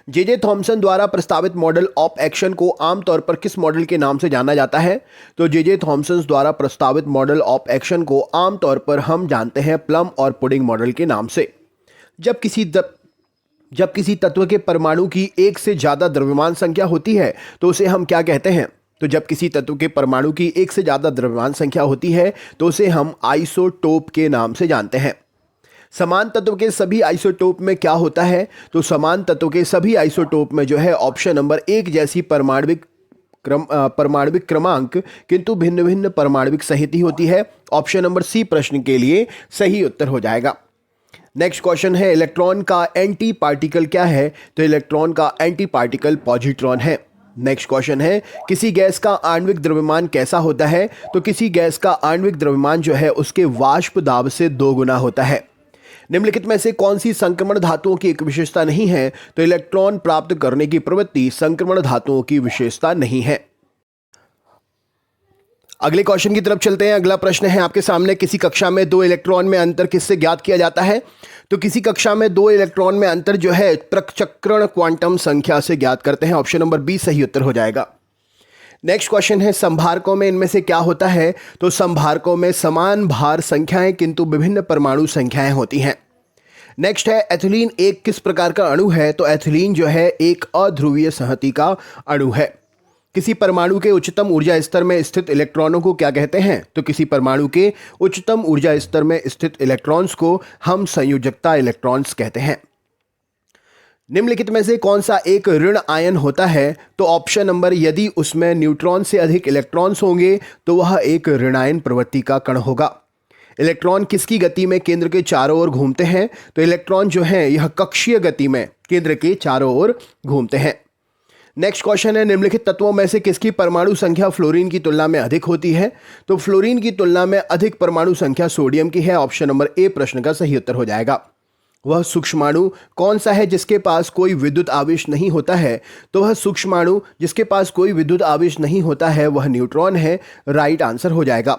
जे थॉमसन द्वारा प्रस्तावित मॉडल ऑफ एक्शन को आमतौर पर किस मॉडल के नाम से जाना जाता है? तो जे थॉमसन द्वारा प्रस्तावित मॉडल ऑफ एक्शन को आमतौर पर हम जानते हैं प्लम और पुडिंग मॉडल के नाम से। जब किसी तत्व के परमाणु की एक से ज्यादा द्रव्यमान संख्या होती है तो उसे हम क्या कहते हैं? तो जब किसी तत्व के परमाणु की एक से ज्यादा द्रव्यमान संख्या होती है तो उसे हम आइसोटोप के नाम से जानते हैं। समान तत्व के सभी आइसोटोप में क्या होता है? तो समान तत्व के सभी आइसोटोप में जो है ऑप्शन नंबर 1 जैसी परमाणविक क्रमांक किंतु भिन्न भिन्न परमाणविक संहति होती है। ऑप्शन नंबर सी प्रश्न के लिए सही उत्तर हो जाएगा। नेक्स्ट क्वेश्चन है, इलेक्ट्रॉन का एंटी पार्टिकल क्या है? तो इलेक्ट्रॉन का एंटी पार्टिकल पॉजिट्रॉन है। नेक्स्ट क्वेश्चन है, किसी गैस का आणविक द्रव्यमान कैसा होता है? तो किसी गैस का आणविक द्रव्यमान जो है उसके वाष्प दाब से 2 गुना होता है। निम्नलिखित में से कौन सी संक्रमण धातुओं की एक विशेषता नहीं है? तो इलेक्ट्रॉन प्राप्त करने की प्रवृत्ति संक्रमण धातुओं की विशेषता नहीं है। अगले क्वेश्चन की तरफ चलते हैं। अगला प्रश्न है आपके सामने, किसी कक्षा में 2 इलेक्ट्रॉन में अंतर किससे ज्ञात किया जाता है? तो किसी कक्षा में 2 इलेक्ट्रॉन में अंतर जो है प्रचक्रण क्वांटम संख्या से ज्ञात करते हैं। ऑप्शन नंबर बी सही उत्तर हो जाएगा। नेक्स्ट क्वेश्चन है, संभारकों में इनमें से क्या होता है? तो संभारकों में समान भार संख्याएं किंतु विभिन्न परमाणु संख्याएं होती हैं। नेक्स्ट है, एथिलीन एक किस प्रकार का अणु है? तो एथिलीन जो है एक अध्रुवीय संहति का अणु है। किसी परमाणु के उच्चतम ऊर्जा स्तर में स्थित इलेक्ट्रॉनों को क्या कहते हैं? तो किसी परमाणु के उच्चतम ऊर्जा स्तर में स्थित इलेक्ट्रॉन्स को हम संयोजकता इलेक्ट्रॉन्स कहते हैं। निम्नलिखित में से कौन सा एक ऋण आयन होता है? तो ऑप्शन नंबर, यदि उसमें न्यूट्रॉन से अधिक इलेक्ट्रॉन्स होंगे तो वह एक ऋणायन प्रवृत्ति का कण होगा। इलेक्ट्रॉन किसकी गति में केंद्र के चारों ओर घूमते हैं? तो इलेक्ट्रॉन जो है यह कक्षीय गति में केंद्र के चारों ओर घूमते हैं। नेक्स्ट क्वेश्चन है, निम्नलिखित तत्वों में से किसकी परमाणु संख्या फ्लोरीन की तुलना में अधिक होती है? तो फ्लोरीन की तुलना में अधिक परमाणु संख्या सोडियम की है। ऑप्शन नंबर ए प्रश्न का सही उत्तर हो जाएगा। वह सूक्ष्माणु कौन सा है जिसके पास कोई विद्युत आवेश नहीं होता है? तो वह सूक्ष्माणु जिसके पास कोई विद्युत आवेश नहीं होता है वह न्यूट्रॉन है। राइट आंसर हो जाएगा।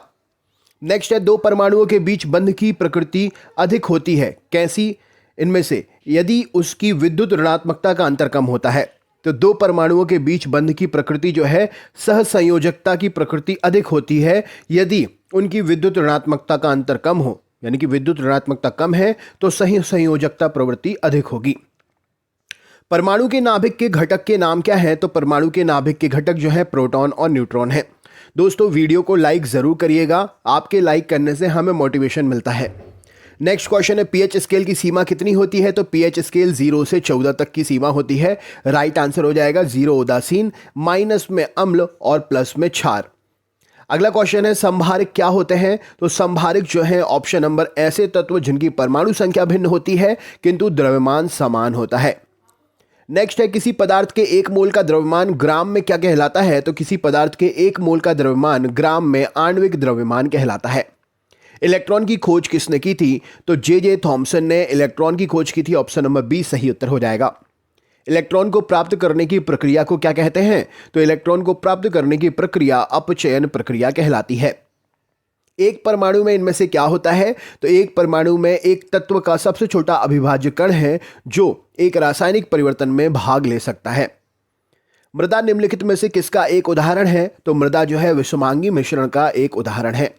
नेक्स्ट है, 2 परमाणुओं के बीच बंध की प्रकृति अधिक होती है। कैसी? इनमें से यदि उसकी विद्युत ऋणात्मकता का अंतर कम होता है। तो 2 परमाणुओं के बीच बंध की प्रकृति जो है सहसंयोजकता की प्रकृति अधिक होती है यदि उनकी विद्युत ऋणात्मकता का अंतर कम हो, यानी कि विद्युत ऋणात्मकता कम है तो सही संयोजकता प्रवृत्ति अधिक होगी। परमाणु के नाभिक के घटक के नाम क्या है? तो परमाणु के नाभिक के घटक जो है प्रोटॉन और न्यूट्रॉन है। दोस्तों वीडियो को लाइक जरूर करिएगा, आपके लाइक करने से हमें मोटिवेशन मिलता है। नेक्स्ट क्वेश्चन है, पीएच स्केल की सीमा कितनी होती है? तो पीएच स्केल 0 से 14 तक की सीमा होती है। राइट आंसर हो जाएगा 0 उदासीन, माइनस में अम्ल और प्लस में क्षार। अगला क्वेश्चन है, संभारक क्या होते हैं? तो संभारक जो है ऑप्शन नंबर, ऐसे तत्व जिनकी परमाणु संख्या भिन्न होती है किंतु द्रव्यमान समान होता है। नेक्स्ट है, किसी पदार्थ के 1 मोल का द्रव्यमान ग्राम में क्या कहलाता है? तो किसी पदार्थ के 1 मोल का द्रव्यमान ग्राम में आणविक द्रव्यमान कहलाता है। इलेक्ट्रॉन की खोज किसने की थी? तो जे थॉमसन ने इलेक्ट्रॉन की खोज की थी। ऑप्शन नंबर बी सही उत्तर हो जाएगा। इलेक्ट्रॉन को प्राप्त करने की प्रक्रिया को क्या कहते हैं? तो इलेक्ट्रॉन को प्राप्त करने की प्रक्रिया अपचयन प्रक्रिया कहलाती है। एक परमाणु में इनमें से क्या होता है? तो एक परमाणु में एक तत्व का सबसे छोटा अविभाज्य कण है जो एक रासायनिक परिवर्तन में भाग ले सकता है। मृदा निम्नलिखित में से किसका एक उदाहरण है? तो मृदा जो है विषमांगी मिश्रण का एक उदाहरण है।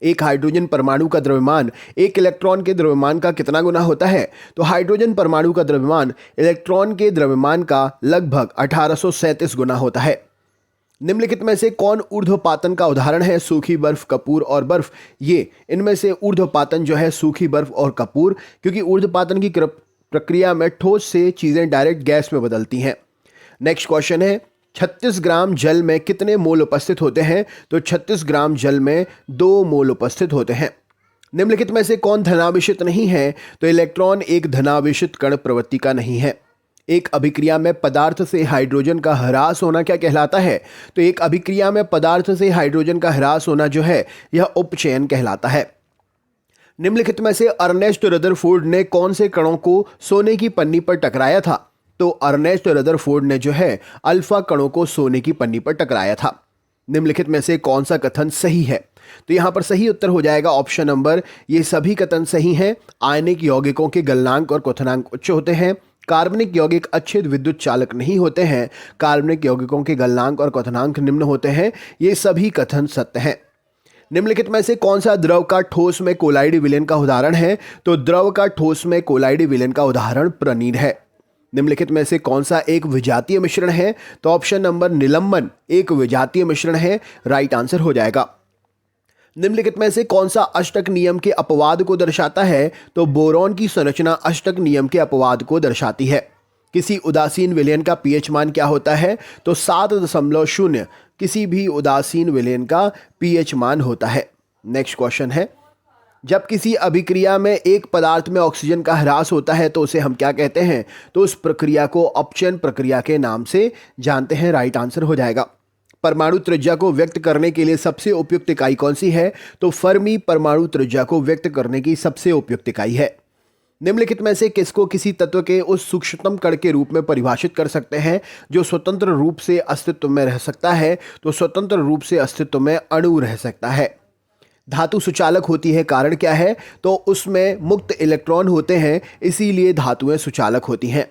एक हाइड्रोजन परमाणु का द्रव्यमान एक इलेक्ट्रॉन के द्रव्यमान का कितना गुना होता है? तो हाइड्रोजन परमाणु का द्रव्यमान इलेक्ट्रॉन के द्रव्यमान का लगभग 1837 गुना होता है। निम्नलिखित में से कौन ऊर्ध्वपातन का उदाहरण है? सूखी बर्फ, कपूर और बर्फ। ये इनमें से ऊर्ध्वपातन जो है सूखी बर्फ और कपूर, क्योंकि ऊर्ध्वपातन की प्रक्रिया में ठोस से चीजें डायरेक्ट गैस में बदलती हैं। नेक्स्ट क्वेश्चन है, 36 ग्राम जल में कितने मोल उपस्थित होते हैं? तो 36 ग्राम जल में 2 मोल उपस्थित होते हैं। निम्नलिखित में से कौन धनावेशित नहीं है? तो इलेक्ट्रॉन एक धनावेशित कण प्रवृत्ति का नहीं है। एक अभिक्रिया में पदार्थ से हाइड्रोजन का ह्रास होना क्या कहलाता है? तो एक अभिक्रिया में पदार्थ से हाइड्रोजन का ह्रास होना जो है यह उपचयन कहलाता है। निम्नलिखित में से अर्नेस्ट रदरफोर्ड ने कौन से कणों को सोने की पन्नी पर टकराया था? तो अर्नेस्ट रदरफोर्ड ने जो है अल्फा कणों को सोने की पन्नी पर टकराया था। निम्नलिखित में से कौन सा कथन सही है? तो यहां पर सही उत्तर हो जाएगा ऑप्शन नंबर, ये सभी कथन सही हैं। आयनिक यौगिकों के गलनांक और क्वथनांक उच्च होते हैं। कार्बनिक यौगिक अच्छे विद्युत चालक नहीं होते हैं। कार्बनिक यौगिकों के गलनांक और क्वथनांक निम्न होते हैं। ये सभी कथन सत्य हैं। निम्नलिखित में से कौन सा द्रव का ठोस में कोलाइडी विलयन का उदाहरण है? तो द्रव का ठोस में कोलाइडी विलयन का उदाहरण प्रनील है। निम्नलिखित में से कौन सा एक विजातीय मिश्रण है? तो ऑप्शन नंबर निलंबन एक विजातीय मिश्रण है। राइट आंसर हो जाएगा। निम्नलिखित में से कौन सा अष्टक नियम के अपवाद को दर्शाता है? तो बोरॉन की संरचना अष्टक नियम के अपवाद को दर्शाती है। किसी उदासीन विलयन का पीएच मान क्या होता है? तो 7.0 किसी भी उदासीन विलयन का पीएच मान होता है। नेक्स्ट क्वेश्चन है, जब किसी अभिक्रिया में एक पदार्थ में ऑक्सीजन का ह्रास होता है तो उसे हम क्या कहते हैं? तो उस प्रक्रिया को अपचयन प्रक्रिया के नाम से जानते हैं। राइट आंसर हो जाएगा। परमाणु त्रिज्या को व्यक्त करने के लिए सबसे उपयुक्त इकाई कौन सी है? तो फर्मी परमाणु त्रिज्या को व्यक्त करने की सबसे उपयुक्त इकाई है। निम्नलिखित में से किसको किसी तत्व के उस सूक्ष्मतम कण के रूप में परिभाषित कर सकते हैं जो स्वतंत्र रूप से अस्तित्व में रह सकता है? तो स्वतंत्र रूप से अस्तित्व में अणु रह सकता है। धातु सुचालक होती है, कारण क्या है? तो उसमें मुक्त इलेक्ट्रॉन होते हैं, इसीलिए धातुएं सुचालक होती हैं।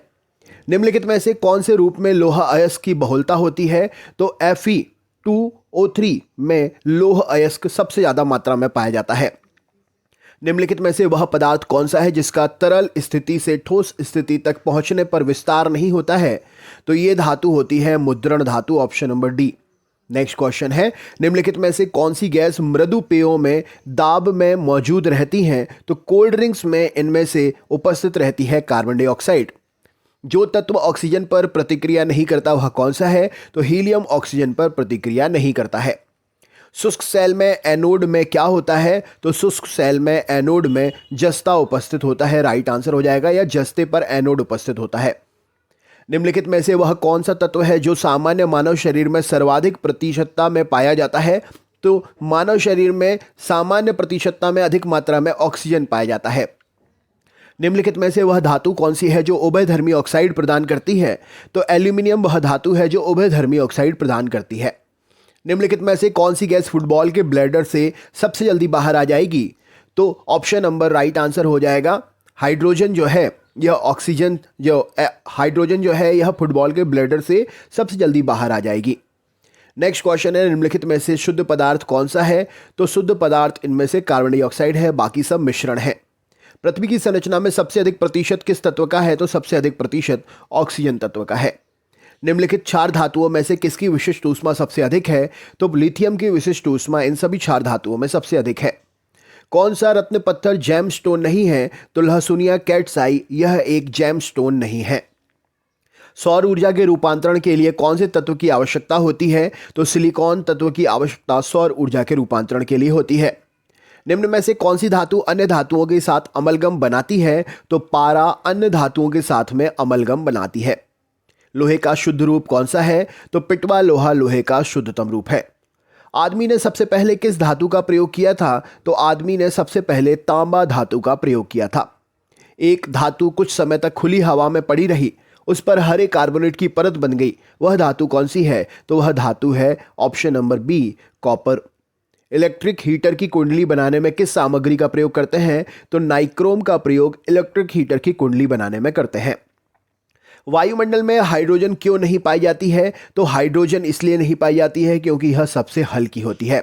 निम्नलिखित में से कौन से रूप में लोहा अयस्क की बहुलता होती है? तो Fe2O3 में लोह अयस्क सबसे ज्यादा मात्रा में पाया जाता है। निम्नलिखित में से वह पदार्थ कौन सा है जिसका तरल स्थिति से ठोस स्थिति तक पहुंचने पर विस्तार नहीं होता है? तो यह धातु होती है मुद्रण धातु, option number D. Next question है, निम्नलिखित में से कौन सी गैस मृदु पेयों में दाब में मौजूद रहती हैं? तो कोल्ड ड्रिंक्स में इनमें से उपस्थित रहती है कार्बन डाइऑक्साइड। जो तत्व ऑक्सीजन पर प्रतिक्रिया नहीं करता वह कौन सा है? तो हीलियम ऑक्सीजन पर प्रतिक्रिया नहीं करता है। शुष्क सेल में एनोड में क्या होता है? तो शुष्क सेल में एनोड में जस्ता उपस्थित होता है। राइट आंसर हो जाएगा, या जस्ते पर एनोड उपस्थित होता है। निम्नलिखित में से वह कौन सा तत्व है जो सामान्य मानव शरीर में सर्वाधिक प्रतिशतता में पाया जाता है? तो मानव शरीर में सामान्य प्रतिशतता में अधिक मात्रा में ऑक्सीजन पाया जाता है। निम्नलिखित में से वह धातु कौन सी है जो उभयधर्मी ऑक्साइड प्रदान करती है? तो एल्यूमिनियम वह धातु है जो उभयधर्मी ऑक्साइड प्रदान करती है। निम्नलिखित में से कौन सी गैस फुटबॉल के ब्लैडर से सबसे जल्दी बाहर आ जाएगी? तो ऑप्शन नंबर राइट आंसर हो जाएगा हाइड्रोजन जो है यह ऑक्सीजन जो हाइड्रोजन जो है यह फुटबॉल के ब्लैडर से सबसे जल्दी बाहर आ जाएगी। नेक्स्ट क्वेश्चन है, निम्नलिखित में से शुद्ध पदार्थ कौन सा है? तो शुद्ध पदार्थ इनमें से कार्बन डाइऑक्साइड है, बाकी सब मिश्रण है। पृथ्वी की संरचना में सबसे अधिक प्रतिशत किस तत्व का है? तो सबसे अधिक प्रतिशत ऑक्सीजन तत्व का है। निम्नलिखित चार धातुओं में से किसकी विशिष्ट ऊष्मा सबसे अधिक है? तो लिथियम की विशिष्ट ऊष्मा इन सभी चार धातुओं में सबसे अधिक है। कौन सा रत्न पत्थर जेम स्टोन नहीं है? तो लहसुनिया कैट्साई यह एक जेम स्टोन नहीं है। सौर ऊर्जा के रूपांतरण के लिए कौन से तत्व की आवश्यकता होती है? तो सिलिकॉन तत्व की आवश्यकता सौर ऊर्जा के रूपांतरण के लिए होती है। निम्न में से कौन सी धातु अन्य धातुओं के साथ अमलगम बनाती है? तो पारा अन्य धातुओं के साथ में अमलगम बनाती है। लोहे का शुद्ध रूप कौन सा है? तो पिटवा लोहा लोहे का शुद्धतम रूप है। आदमी ने सबसे पहले किस धातु का प्रयोग किया था? तो आदमी ने सबसे पहले तांबा धातु का प्रयोग किया था। एक धातु कुछ समय तक खुली हवा में पड़ी रही, उस पर हरे कार्बोनेट की परत बन गई, वह धातु कौन सी है? तो वह धातु है option number B, copper. Electric heater की कुंडली बनाने में किस सामग्री का प्रयोग करते हैं? तो नाइक्रोम का प्रयोग इलेक्ट्रिक हीटर की कुंडली बनाने में करते हैं। वायुमंडल में हाइड्रोजन क्यों नहीं पाई जाती है? तो हाइड्रोजन इसलिए नहीं पाई जाती है क्योंकि यह सबसे हल्की होती है।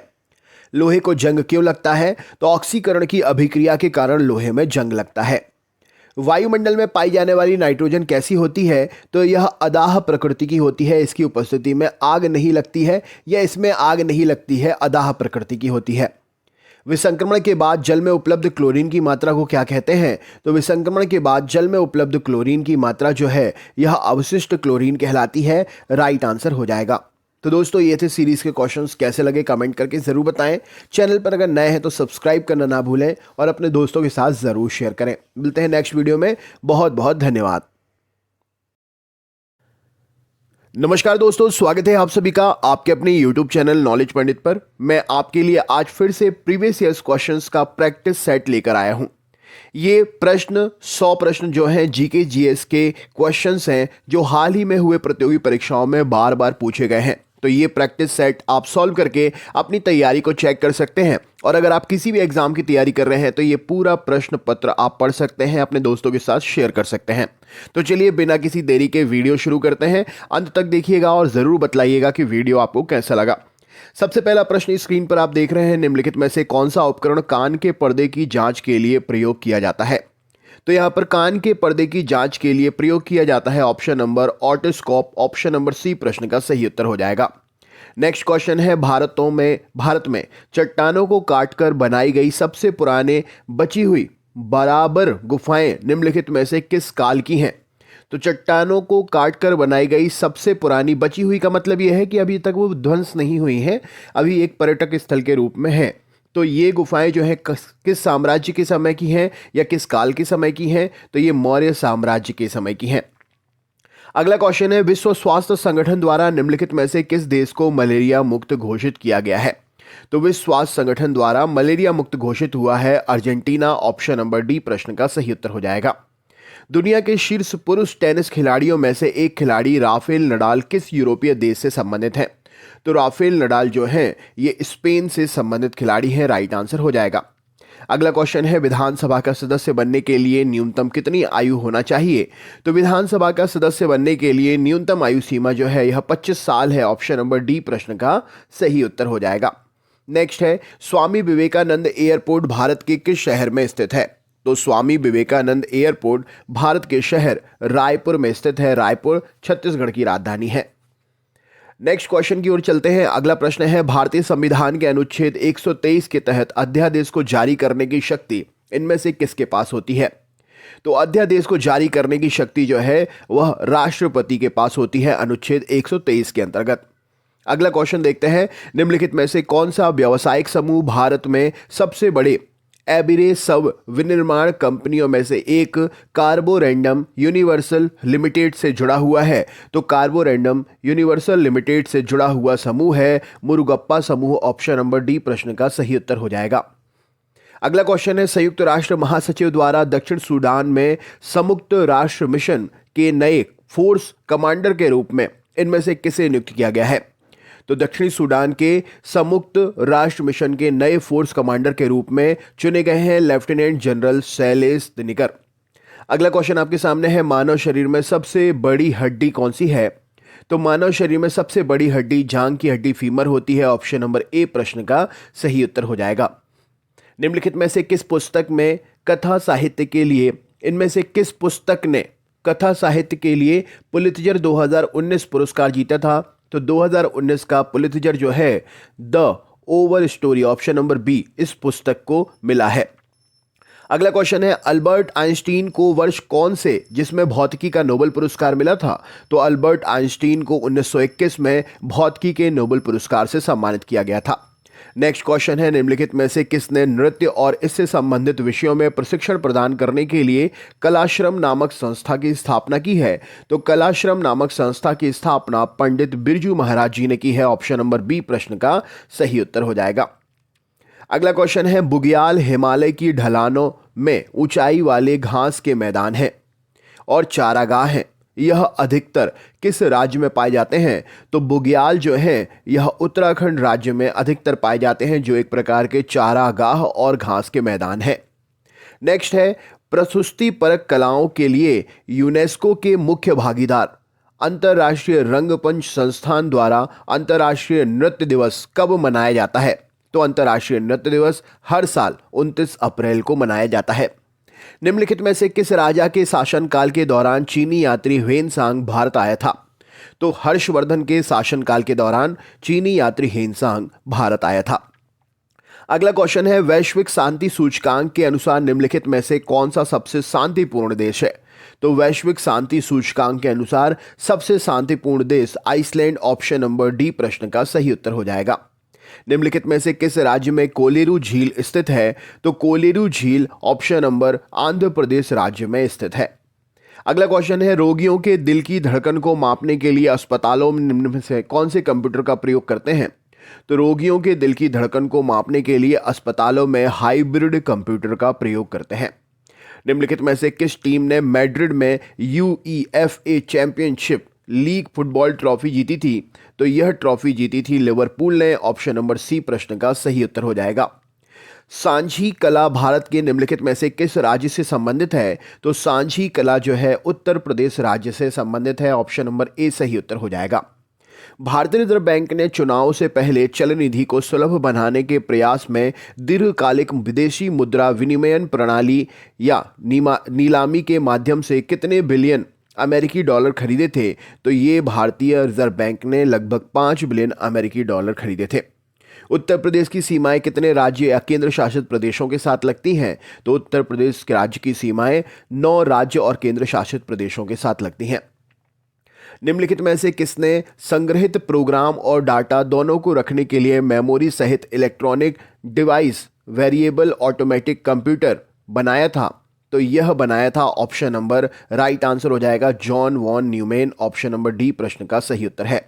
लोहे को जंग क्यों लगता है? तो ऑक्सीकरण की अभिक्रिया के कारण लोहे में जंग लगता है। वायुमंडल में पाई जाने वाली नाइट्रोजन कैसी होती है? तो यह अदाह प्रकृति की होती है, इसकी उपस्थिति में आग नहीं लगती है, या इसमें आग नहीं लगती है, अदाह प्रकृति की होती है। विसंक्रमण के बाद जल में उपलब्ध क्लोरीन की मात्रा को क्या कहते हैं? तो विसंक्रमण के बाद जल में उपलब्ध क्लोरीन की मात्रा जो है यह अवशिष्ट क्लोरीन कहलाती है। राइट आंसर हो जाएगा। तो दोस्तों ये थे सीरीज के क्वेश्चंस, कैसे लगे कमेंट करके ज़रूर बताएं। चैनल पर अगर नए हैं तो सब्सक्राइब करना ना भूलें और अपने दोस्तों के साथ ज़रूर शेयर करें। मिलते हैं नेक्स्ट वीडियो में। बहुत बहुत धन्यवाद। नमस्कार दोस्तों, स्वागत है आप सभी का आपके अपने YouTube चैनल नॉलेज पंडित पर। मैं आपके लिए आज फिर से प्रीवियस ईयर्स क्वेश्चंस का प्रैक्टिस सेट लेकर आया हूं। ये प्रश्न 100 प्रश्न जो हैं जीके जीएस के क्वेश्चंस हैं जो हाल ही में हुए प्रतियोगी परीक्षाओं में बार बार पूछे गए हैं। तो ये प्रैक्टिस सेट आप सॉल्व करके अपनी तैयारी को चेक कर सकते हैं। और अगर आप किसी भी एग्जाम की तैयारी कर रहे हैं तो ये पूरा प्रश्न पत्र आप पढ़ सकते हैं, अपने दोस्तों के साथ शेयर कर सकते हैं। तो चलिए बिना किसी देरी के वीडियो शुरू करते हैं। अंत तक देखिएगा और ज़रूर बताइएगा कि वीडियो आपको कैसा लगा। सबसे पहला प्रश्न स्क्रीन पर आप देख रहे हैं, निम्नलिखित में से कौन सा उपकरण कान के पर्दे की जांच के लिए प्रयोग किया जाता है? तो यहाँ पर कान के पर्दे की जांच के लिए प्रयोग किया जाता है option number otoscope. Option number C प्रश्न का सही उत्तर हो जाएगा। नेक्स्ट क्वेश्चन है, भारत में चट्टानों को काटकर बनाई गई सबसे पुराने बची हुई बराबर गुफाएं निम्नलिखित में से किस काल की हैं? तो चट्टानों को काटकर बनाई गई सबसे पुरानी बची हुई का मतलब यह है कि अभी तक वो ध्वंस नहीं हुई हैं, अभी एक पर्यटक स्थल के रूप में है। तो ये गुफाएं जो है किस साम्राज्य के समय की हैं या किस काल के समय की हैं? तो ये मौर्य साम्राज्य के समय की हैं। अगला क्वेश्चन है, विश्व स्वास्थ्य संगठन द्वारा निम्नलिखित में से किस देश को मलेरिया मुक्त घोषित किया गया है? तो विश्व स्वास्थ्य संगठन द्वारा मलेरिया मुक्त घोषित हुआ है अर्जेंटीना। ऑप्शन नंबर डी प्रश्न का सही उत्तर हो जाएगा। दुनिया के शीर्ष पुरुष टेनिस खिलाड़ियों में से एक खिलाड़ी राफेल नडाल किस यूरोपीय देश से संबंधित हैं? तो राफेल नडाल जो हैं ये स्पेन से संबंधित खिलाड़ी हैं। राइट आंसर हो जाएगा। अगला क्वेश्चन है, विधानसभा का सदस्य बनने के लिए न्यूनतम कितनी आयु होना चाहिए? तो विधानसभा का सदस्य बनने के लिए न्यूनतम आयु सीमा जो है यह 25 साल है। ऑप्शन नंबर डी प्रश्न का सही उत्तर हो जाएगा। नेक्स्ट है, स्वामी विवेकानंद एयरपोर्ट भारत के किस शहर में स्थित है? तो स्वामी विवेकानंद एयरपोर्ट भारत के शहर रायपुर में स्थित है। रायपुर छत्तीसगढ़ की राजधानी है। नेक्स्ट क्वेश्चन की ओर चलते हैं। अगला प्रश्न है, भारतीय संविधान के अनुच्छेद 123 के तहत अध्यादेश को जारी करने की शक्ति इनमें से किसके पास होती है? तो अध्यादेश को जारी करने की शक्ति जो है वह राष्ट्रपति के पास होती है, अनुच्छेद 123 के अंतर्गत। अगला क्वेश्चन देखते हैं, निम्नलिखित में से कौन सा व्यावसायिक समूह भारत में सबसे बड़े एबिरे सब विनिर्माण कंपनियों में से एक कार्बोरेंडम यूनिवर्सल लिमिटेड से जुड़ा हुआ है? तो कार्बोरेंडम यूनिवर्सल लिमिटेड से जुड़ा हुआ समूह है मुरुगप्पा समूह। ऑप्शन नंबर डी प्रश्न का सही उत्तर हो जाएगा। अगला क्वेश्चन है, संयुक्त राष्ट्र महासचिव द्वारा दक्षिण सूडान में संयुक्त राष्ट्र मिशन के नए फोर्स कमांडर के रूप में इनमें से किसे नियुक्त किया गया है? तो दक्षिणी सूडान के संयुक्त राष्ट्र मिशन के नए फोर्स कमांडर के रूप में चुने गए हैं लेफ्टिनेंट जनरल शैलेश तिनिकर। अगला क्वेश्चन आपके सामने है, मानव शरीर में सबसे बड़ी हड्डी कौन सी है? तो मानव शरीर में सबसे बड़ी हड्डी जांघ की हड्डी फीमर होती है। ऑप्शन नंबर ए प्रश्न का सही उत्तर हो जाएगा। निम्नलिखित में से किस पुस्तक में कथा साहित्य के लिए इनमें से किस पुस्तक ने कथा साहित्य के लिए पुलित्जर 2019 पुरस्कार जीता था? तो 2019 का पुलित्जर जो है the over story, option number B, इस पुस्तक को मिला है। अगला क्वेश्चन है, अल्बर्ट आइंस्टीन को वर्ष कौन से जिसमें भौतिकी का नोबेल पुरस्कार मिला था? तो अल्बर्ट आइंस्टीन को 1921 में भौतिकी के नोबेल पुरस्कार से सम्मानित किया गया था। नेक्स्ट क्वेश्चन है, निम्नलिखित में से किसने नृत्य और इससे संबंधित विषयों में प्रशिक्षण प्रदान करने के लिए कलाश्रम नामक संस्था की स्थापना की है? तो कलाश्रम नामक संस्था की स्थापना पंडित बिरजू महाराज जी ने की है। ऑप्शन नंबर बी प्रश्न का सही उत्तर हो जाएगा। अगला क्वेश्चन है, बुग्याल हिमालय की ढलानों में ऊंचाई वाले घास के मैदान हैं और चारागाह हैं। यह अधिकतर किस राज्य में पाए जाते हैं? तो बुग्याल जो है यह उत्तराखंड राज्य में अधिकतर पाए जाते हैं, जो एक प्रकार के चारागाह और घास के मैदान है। नेक्स्ट है, प्रस्तुति परक कलाओं के लिए यूनेस्को के मुख्य भागीदार अंतर्राष्ट्रीय रंगमंच संस्थान द्वारा अंतर्राष्ट्रीय नृत्य दिवस कब मनाया जाता है? तो अंतर्राष्ट्रीय नृत्य दिवस हर साल 29 अप्रैल को मनाया जाता है। निम्नलिखित में से किस राजा के शासनकाल के दौरान चीनी यात्री ह्वेनसांग भारत आया था? तो हर्षवर्धन के शासनकाल के दौरान चीनी यात्री ह्वेनसांग भारत आया था। अगला क्वेश्चन है, वैश्विक शांति सूचकांक के अनुसार निम्नलिखित में से कौन सा सबसे शांतिपूर्ण देश है? तो वैश्विक शांति सूचकांक के अनुसार सबसे शांतिपूर्ण देश आइसलैंड। ऑप्शन नंबर डी प्रश्न का सही उत्तर हो जाएगा। निम्नलिखित में से किस राज्य में कोलेरू झील स्थित है? तो कोलेरू झील ऑप्शन नंबर आंध्र प्रदेश राज्य में स्थित है। अगला क्वेश्चन है, रोगियों के दिल की धड़कन को मापने के लिए अस्पतालों में निम्न में से कौन से कंप्यूटर का प्रयोग करते हैं? तो रोगियों के दिल की धड़कन को मापने के लिए अस्पतालों में हाइब्रिड कंप्यूटर का प्रयोग करते हैं। निम्नलिखित में से किस टीम ने मैड्रिड में UEFA championship league football trophy जीती थी? तो यह ट्रॉफी जीती थी लिवरपूल ने। ऑप्शन नंबर सी प्रश्न का सही उत्तर हो जाएगा। सांझी कला भारत के निम्नलिखित में से किस राज्य से संबंधित है? तो सांझी कला जो है उत्तर प्रदेश राज्य से संबंधित है। ऑप्शन नंबर ए सही उत्तर हो जाएगा। भारतीय रिजर्व बैंक ने चुनाव से पहले चलन निधि को सुलभ बनाने के प्रयास में दीर्घकालिक विदेशी मुद्रा विनिमय प्रणाली या नीलामी के माध्यम से कितने बिलियन अमेरिकी डॉलर खरीदे थे? तो ये भारतीय रिजर्व बैंक ने लगभग 5 बिलियन अमेरिकी डॉलर खरीदे थे। उत्तर प्रदेश की सीमाएं कितने राज्य या केंद्र शासित प्रदेशों के साथ लगती हैं? तो उत्तर प्रदेश के राज्य की सीमाएं 9 राज्य और केंद्र शासित प्रदेशों के साथ लगती हैं। निम्नलिखित में से किसने संग्रहित प्रोग्राम और डाटा दोनों को रखने के लिए मेमोरी सहित electronic device variable automatic computer बनाया था? तो यह बनाया था ऑप्शन नंबर, राइट आंसर हो जाएगा John von Neumann. Option number D प्रश्न का सही उत्तर है।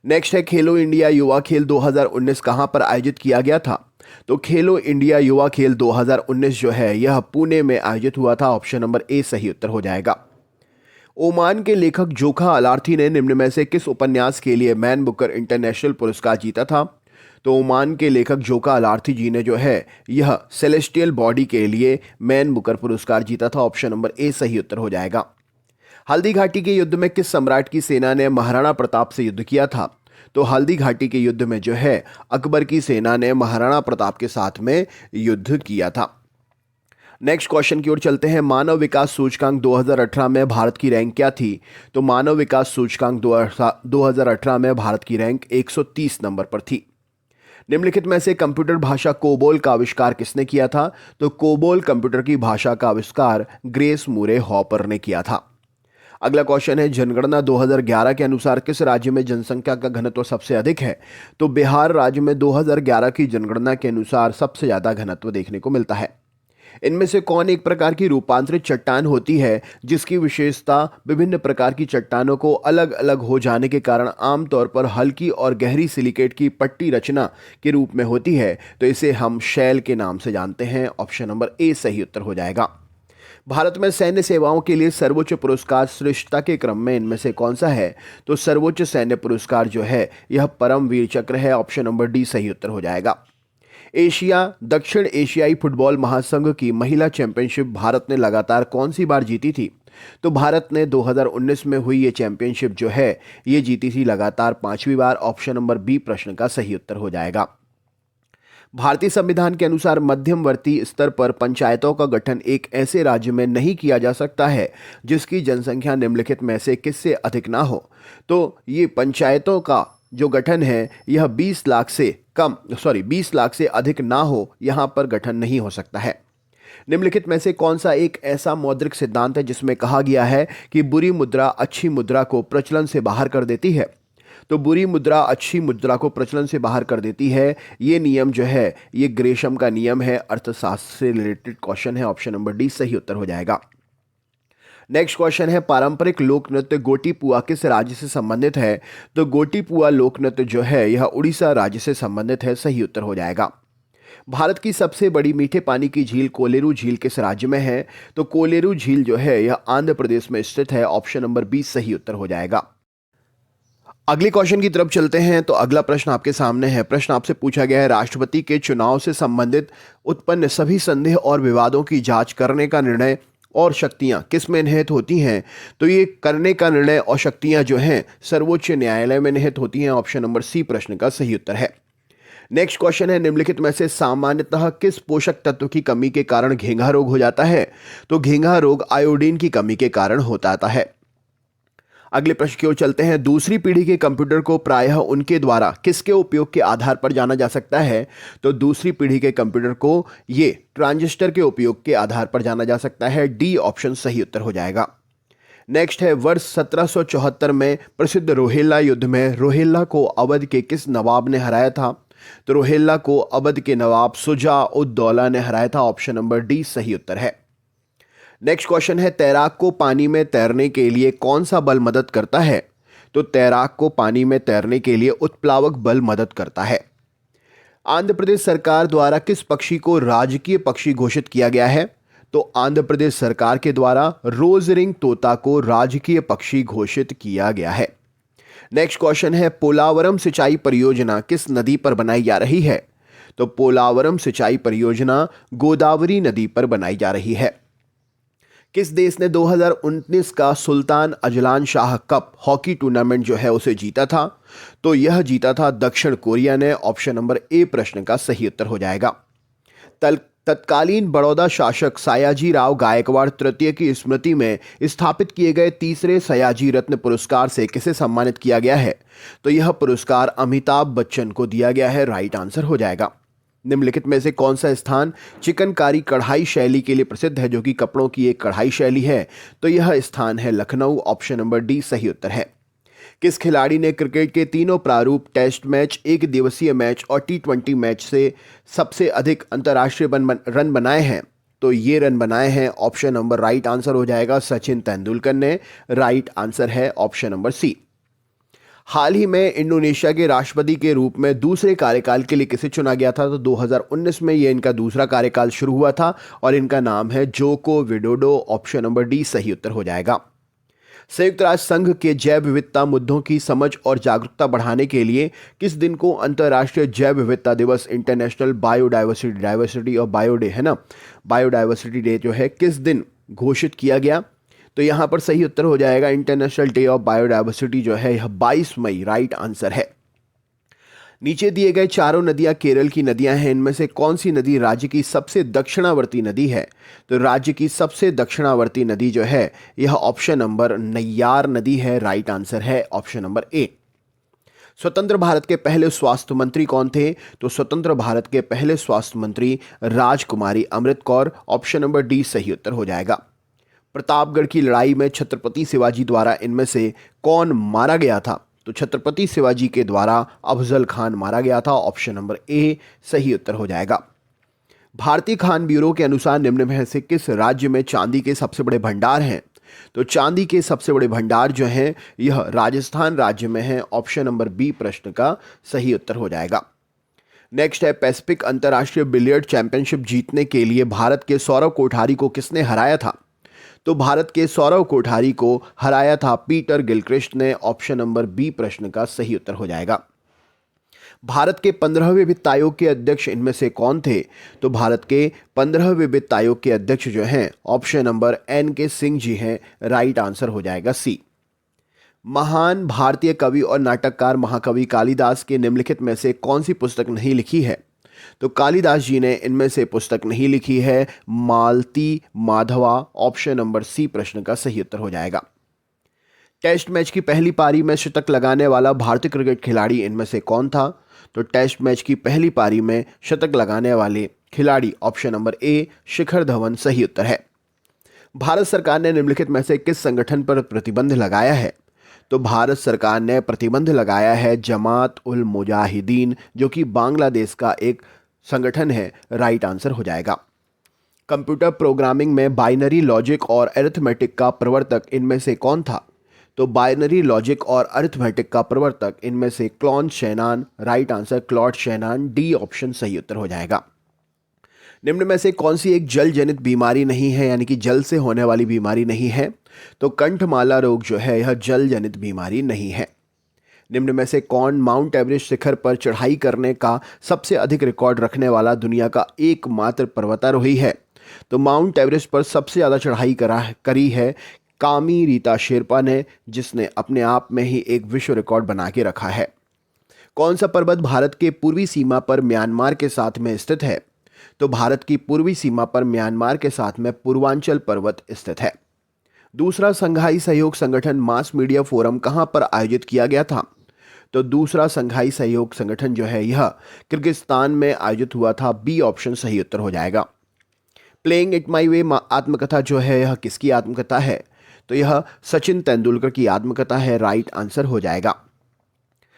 नेक्स्ट है खेलो इंडिया युवा खेल 2019 कहां पर आयोजित किया गया था? तो खेलो इंडिया युवा खेल 2019 जो है यह पुणे में आयोजित हुआ था। ऑप्शन नंबर ए सही उत्तर हो जाएगा। ओमान के लेखक जोखा अलार्थी ने निम्न में से किस उपन्यास के लिए मैन बुकर इंटरनेशनल पुरस्कार जीता था? तो ओमान के लेखक जोखा अलार्थी जी ने जो है यह सेलेस्टियल बॉडी के लिए मैन बुकर पुरस्कार जीता था। ऑप्शन नंबर ए सही उत्तर हो जाएगा। हल्दी घाटी के युद्ध में किस सम्राट की सेना ने महाराणा प्रताप से युद्ध किया था? तो हल्दी घाटी के युद्ध में जो है अकबर की सेना ने महाराणा प्रताप के साथ में युद्ध किया था। नेक्स्ट क्वेश्चन की ओर चलते हैं। मानव विकास सूचकांक 2018 में भारत की रैंक क्या थी? तो मानव विकास सूचकांक 2018 में भारत की रैंक 130 नंबर पर थी। निम्नलिखित में से कंप्यूटर भाषा कोबोल का आविष्कार किसने किया था? तो कोबोल कंप्यूटर की भाषा का आविष्कार ग्रेस मूरे हॉपर ने किया था। अगला क्वेश्चन है, जनगणना 2011 के अनुसार किस राज्य में जनसंख्या का घनत्व सबसे अधिक है? तो बिहार राज्य में 2011 की जनगणना के अनुसार सबसे ज्यादा घनत्व देखने को मिलता है। इनमें से कौन एक प्रकार की रूपांतरित चट्टान होती है जिसकी विशेषता विभिन्न प्रकार की चट्टानों को अलग अलग हो जाने के कारण आमतौर पर हल्की और गहरी सिलिकेट की पट्टी रचना के रूप में होती है? तो इसे हम शैल के नाम से जानते हैं। ऑप्शन नंबर ए सही उत्तर हो जाएगा। भारत में सैन्य सेवाओं के लिए सर्वोच्च पुरस्कार श्रेष्ठता के क्रम में इनमें से कौन सा है? तो सर्वोच्च सैन्य पुरस्कार जो है यह परमवीर चक्र है। ऑप्शन नंबर डी सही उत्तर हो जाएगा। एशिया दक्षिण एशियाई फुटबॉल महासंघ की महिला चैंपियनशिप भारत ने लगातार कौन सी बार जीती थी? तो भारत ने 2019 में हुई ये चैंपियनशिप जो है ये जीती थी लगातार 5वीं बार। ऑप्शन नंबर बी प्रश्न का सही उत्तर हो जाएगा। भारतीय संविधान के अनुसार मध्यमवर्ती स्तर पर पंचायतों का गठन एक ऐसे राज्य में नहीं किया जा सकता है जिसकी जनसंख्या निम्नलिखित में से किससे अधिक ना हो? तो ये पंचायतों का जो गठन है यह 20 लाख से अधिक ना हो, यहां पर गठन नहीं हो सकता है। निम्नलिखित में से कौन सा एक ऐसा मौद्रिक सिद्धांत है जिसमें कहा गया है कि बुरी मुद्रा अच्छी मुद्रा को प्रचलन से बाहर कर देती है? तो बुरी मुद्रा अच्छी मुद्रा को प्रचलन से बाहर कर देती है, ये नियम जो है ये ग्रेशम का नियम है। अर्थशास्त्र से रिलेटेड क्वेश्चन है। ऑप्शन नंबर डी सही उत्तर हो जाएगा। नेक्स्ट क्वेश्चन है, पारंपरिक लोक नृत्य गोटी पुआ किस राज्य से संबंधित है? तो गोटी पुआ लोक नृत्य जो है यह उड़ीसा राज्य से संबंधित है। सही उत्तर हो जाएगा। भारत की सबसे बड़ी मीठे पानी की झील कोलेरू झील किस राज्य में है? तो कोलेरू झील जो है यह आंध्र प्रदेश में स्थित है। ऑप्शन नंबर बी सही उत्तर हो जाएगा। अगले क्वेश्चन की तरफ चलते हैं। तो अगला प्रश्न आपके सामने है। प्रश्न आपसे पूछा गया है, राष्ट्रपति के चुनाव से संबंधित उत्पन्न सभी संदेह और विवादों की जांच करने का निर्णय और शक्तियां किस में निहित होती हैं? तो ये करने का निर्णय और शक्तियां जो हैं सर्वोच्च न्यायालय में निहित होती हैं। ऑप्शन नंबर सी प्रश्न का सही उत्तर है। नेक्स्ट क्वेश्चन है, निम्नलिखित में से सामान्यतः किस पोषक तत्व की कमी के कारण घेंघा रोग हो जाता है? तो घेंघा रोग आयोडीन की कमी के कारण होता है। अगले प्रश्न की ओर चलते हैं। दूसरी पीढ़ी के कंप्यूटर को प्रायः उनके द्वारा किसके उपयोग के आधार पर जाना जा सकता है? तो दूसरी पीढ़ी के कंप्यूटर को ये ट्रांजिस्टर के उपयोग के आधार पर जाना जा सकता है। डी ऑप्शन सही उत्तर हो जाएगा। नेक्स्ट है, वर्ष 1774 में प्रसिद्ध रोहिल्ला युद्ध में रोहिल्ला को अवध के किस नवाब ने हराया था? तो रोहिल्ला को अवध के नवाब शुजा उद दौला ने हराया था। ऑप्शन नंबर डी सही उत्तर है। नेक्स्ट क्वेश्चन है, तैराक को पानी में तैरने के लिए कौन सा बल मदद करता है? तो तैराक को पानी में तैरने के लिए उत्प्लावक बल मदद करता है। आंध्र प्रदेश सरकार द्वारा किस पक्षी को राजकीय पक्षी घोषित किया गया है? तो आंध्र प्रदेश सरकार के द्वारा रोज रिंग तोता को राजकीय पक्षी घोषित किया गया है। नेक्स्ट क्वेश्चन है, पोलावरम सिंचाई परियोजना किस नदी पर बनाई जा रही है? तो पोलावरम सिंचाई परियोजना गोदावरी नदी पर बनाई जा रही है। किस देश ने 2019 का Sultan Azlan Shah cup hockey tournament जो है उसे जीता था? तो यह जीता था दक्षिण कोरिया ने। ऑप्शन नंबर ए प्रश्न का सही उत्तर हो जाएगा। तत्कालीन बड़ौदा शासक सयाजी राव गायकवाड़ तृतीय की स्मृति में स्थापित किए गए तीसरे सयाजी रत्न पुरस्कार से किसे सम्मानित किया गया है? तो यह पुरस्कार अमिताभ बच्चन को दिया गया है। राइट आंसर हो जाएगा। निम्नलिखित में से कौन सा स्थान चिकनकारी कढ़ाई शैली के लिए प्रसिद्ध है, जो कि कपड़ों की एक कढ़ाई शैली है? तो यह स्थान है लखनऊ। ऑप्शन नंबर डी सही उत्तर है। किस खिलाड़ी ने क्रिकेट के तीनों प्रारूप टेस्ट मैच, एक दिवसीय मैच और टी20 मैच से सबसे अधिक अंतर्राष्ट्रीय रन बनाए हैं? तो ये रन बनाए हैं, ऑप्शन नंबर राइट आंसर हो जाएगा, सचिन तेंदुलकर ने। राइट आंसर है ऑप्शन नंबर सी। हाल ही में इंडोनेशिया के राष्ट्रपति के रूप में दूसरे कार्यकाल के लिए किसे चुना गया था? तो 2019 में ये इनका दूसरा कार्यकाल शुरू हुआ था और इनका नाम है Joko Widodo. Option number D सही उत्तर हो जाएगा। संयुक्त राष्ट्र संघ के जैव विविधता मुद्दों की समझ और जागरूकता बढ़ाने के लिए किस दिन को अंतर्राष्ट्रीय जैव विविधता दिवस, इंटरनेशनल बायोडाइवर्सिटी, डाइवर्सिटी और बायो डे है ना, बायोडाइवर्सिटी डे जो है, किस दिन घोषित किया गया? तो यहां पर सही उत्तर हो जाएगा इंटरनेशनल डे ऑफ बायोडाइवर्सिटी जो है, यह 22 मई राइट आंसर है। नीचे दिए गए चारों नदियां केरल की नदियां हैं, इनमें से कौन सी नदी राज्य की सबसे दक्षिणावर्ती नदी है? तो राज्य की सबसे दक्षिणावर्ती नदी जो है, यह ऑप्शन नंबर नैयार नदी है। राइट आंसर है ऑप्शन नंबर ए। स्वतंत्र भारत के पहले स्वास्थ्य मंत्री कौन थे? तो स्वतंत्र भारत के पहले स्वास्थ्य मंत्री राजकुमारी Amrit Kaur. Option number D सही उत्तर हो जाएगा। प्रतापगढ़ की लड़ाई में छत्रपति शिवाजी द्वारा इनमें से कौन मारा गया था? तो छत्रपति शिवाजी के द्वारा अफजल खान मारा गया था। ऑप्शन नंबर ए सही उत्तर हो जाएगा। भारतीय खान ब्यूरो के अनुसार निम्न में से किस राज्य में चांदी के सबसे बड़े भंडार हैं? तो चांदी के सबसे बड़े भंडार जो हैं, यह राजस्थान राज्य में है। ऑप्शन नंबर बी प्रश्न का सही उत्तर हो जाएगा। नेक्स्ट है, पैसिफिक अंतर्राष्ट्रीय बिलियर्ड चैंपियनशिप जीतने के लिए भारत के सौरव कोठारी को किसने हराया था? तो भारत के सौरव कोठारी को हराया था पीटर गिलक्रिस्ट ने। ऑप्शन नंबर बी प्रश्न का सही उत्तर हो जाएगा। भारत के 15वें वित्त आयोग के अध्यक्ष इनमें से कौन थे? तो भारत के 15वें वित्त आयोग के अध्यक्ष जो हैं, ऑप्शन नंबर एन के सिंह जी हैं। राइट आंसर हो जाएगा सी। महान भारतीय कवि और नाटककार महाकवि कालिदास के निम्नलिखित में से कौन सी पुस्तक नहीं लिखी है? तो कालिदास जी ने इनमें से पुस्तक नहीं लिखी है मालती माधवा। ऑप्शन नंबर सी प्रश्न का सही उत्तर हो जाएगा। टेस्ट मैच की पहली पारी में शतक लगाने वाला भारतीय क्रिकेट खिलाड़ी इनमें से कौन था? तो टेस्ट मैच की पहली पारी में शतक लगाने वाले खिलाड़ी, option number A Shikhar Dhawan सही उत्तर है। भारत सरकार ने निम्नलिखित में से किस संगठन पर प्रतिबंध लगाया है? तो भारत सरकार ने प्रतिबंध लगाया है जमात उल मुजाहिदीन, जो कि बांग्लादेश का एक संगठन है। राइट आंसर हो जाएगा। कंप्यूटर प्रोग्रामिंग में बाइनरी लॉजिक और अरिथमेटिक का प्रवर्तक इनमें से कौन था? तो बाइनरी लॉजिक और अरिथमेटिक का प्रवर्तक इनमें से Claude Shannon. Right answer Claude Shannon, D option सही उत्तर हो जाएगा। निम्न में से कौन सी एक जल जनित बीमारी नहीं है, यानी कि जल से होने वाली बीमारी नहीं है? तो कंठमाला रोग जो है, यह जल जनित बीमारी नहीं है। निम्न में से कौन माउंट एवरेस्ट शिखर पर चढ़ाई करने का सबसे अधिक रिकॉर्ड रखने वाला दुनिया का एकमात्र पर्वतारोही है? तो माउंट एवरेस्ट पर सबसे ज़्यादा चढ़ाई करी है कामी रीता शेरपा ने, जिसने अपने आप में ही एक विश्व रिकॉर्ड बना के रखा है। कौन सा पर्वत भारत के पूर्वी सीमा पर म्यांमार के साथ में स्थित है? तो भारत की पूर्वी सीमा पर म्यांमार के साथ में पूर्वांचल पर्वत स्थित है। दूसरा संघाई सहयोग संगठन मास मीडिया फोरम कहां पर आयोजित किया गया था? तो दूसरा संघाई सहयोग संगठन जो है, यह किर्गिस्तान में आयोजित हुआ था। बी ऑप्शन सही उत्तर हो जाएगा। प्लेइंग इट माई वे आत्मकथा जो है, यह किसकी आत्मकथा है? तो यह सचिन तेंदुलकर की आत्मकथा है। राइट आंसर हो जाएगा।